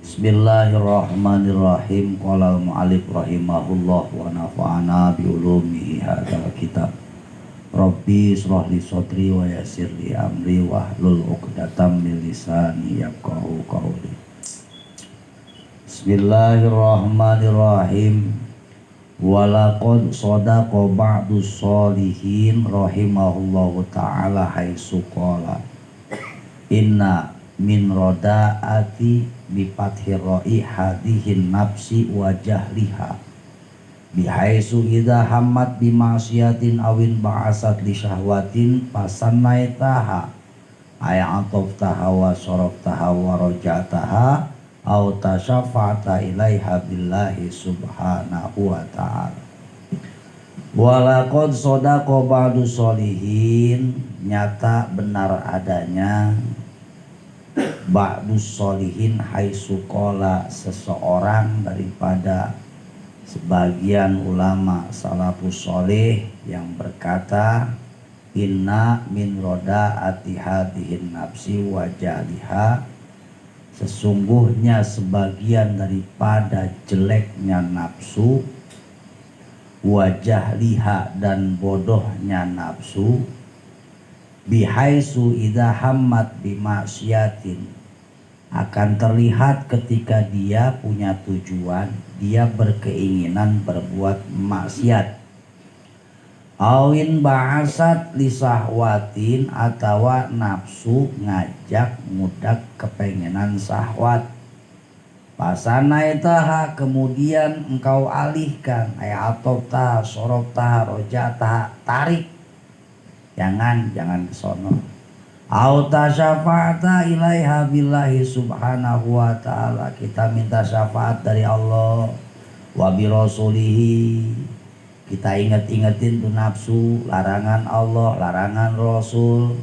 Bismillahirrahmanirrahim. Qala al-mu'allif rahimahullah wa nafa'ana bi ulumihi hadzal kitab. Rabbi ishrah li sadri wa yassir li amri wahlul 'uqdatam min lisani yafqahu qawli. Bismillahirrahmanirrahim. Walaqad shadaqa ba'dus sholihin rahimahullahu ta'ala haitsu qala inna min rodaati bifathir ra'i hadihin nafsi wa jahliha bihaisu idha hammat bima'siyatin awin ba'asat li syahwatin fasannaitaha aya'atoftaha wa soroftaha wa rojataha au tasyafa'ata ilaiha billahi subhanahu wa ta'ala. Walaqad shadaqa ba'du sholihin, nyata benar adanya ba'du sholihin haitsu qala seseorang daripada sebagian ulama salafus sholih yang berkata inna min rodaati hadihin nafsi wa jaliha, sesungguhnya sebagian daripada jeleknya nafsu wajah liha dan bodohnya nafsu bihaisu idha hammat bimaksiatin, akan terlihat ketika dia punya tujuan, dia berkeinginan berbuat maksiat. Awin ba'asat lisahwatin, atawa nafsu ngajak ngudak kepengenan sahwat. Pasanaitaha, kemudian engkau alihkan, atofta sorofta rojata, tarik, jangan kesono. Auta syafa'ata ilaiha billahi subhanahu wa ta'ala, kita minta syafaat dari Allah wa bi rasulihi, kita ingetin tuh nafsu, larangan Allah, larangan Rasul,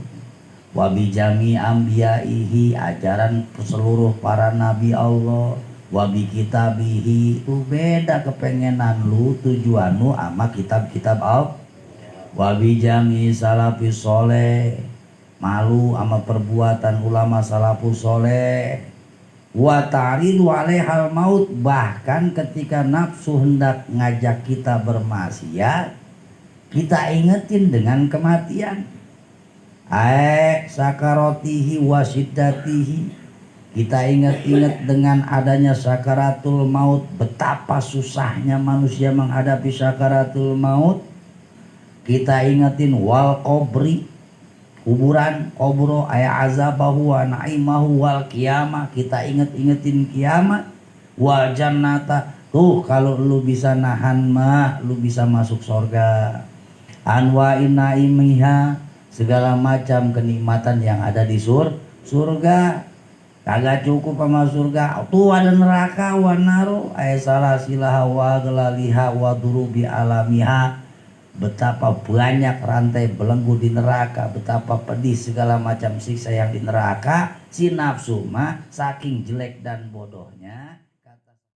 wabi jami ambiyaihi, ajaran seluruh para nabi Allah, wabi kitabihi, itu beda kepengenan lu, tujuanmu sama kitab-kitab Allah, wabi jami salafis soleh, malu sama perbuatan ulama salafus soleh, wa ta'ridu alaihal maut, bahkan ketika nafsu hendak ngajak kita bermaksiat, kita ingetin dengan kematian. Sakarotihi wa syiddatihi, kita ingat-ingat dengan adanya sakaratul maut, betapa susahnya manusia menghadapi sakaratul maut. Kita ingetin wal qabri, kuburan, kubro, azabahu wa na'imahu wal qiyamah, kita ingetin kiamat, wal jannata, tuh kalau lu bisa nahan mah lu bisa masuk surga. Anwa'in naimiha, segala macam kenikmatan yang ada di surga. Kagak cukup sama surga, tuh ada neraka, wa naru salasilaha wa gelaliha wa durubi alamiha, betapa banyak rantai belenggu di neraka, betapa pedih segala macam siksa yang di neraka. Si nafsu mah saking jelek dan bodohnya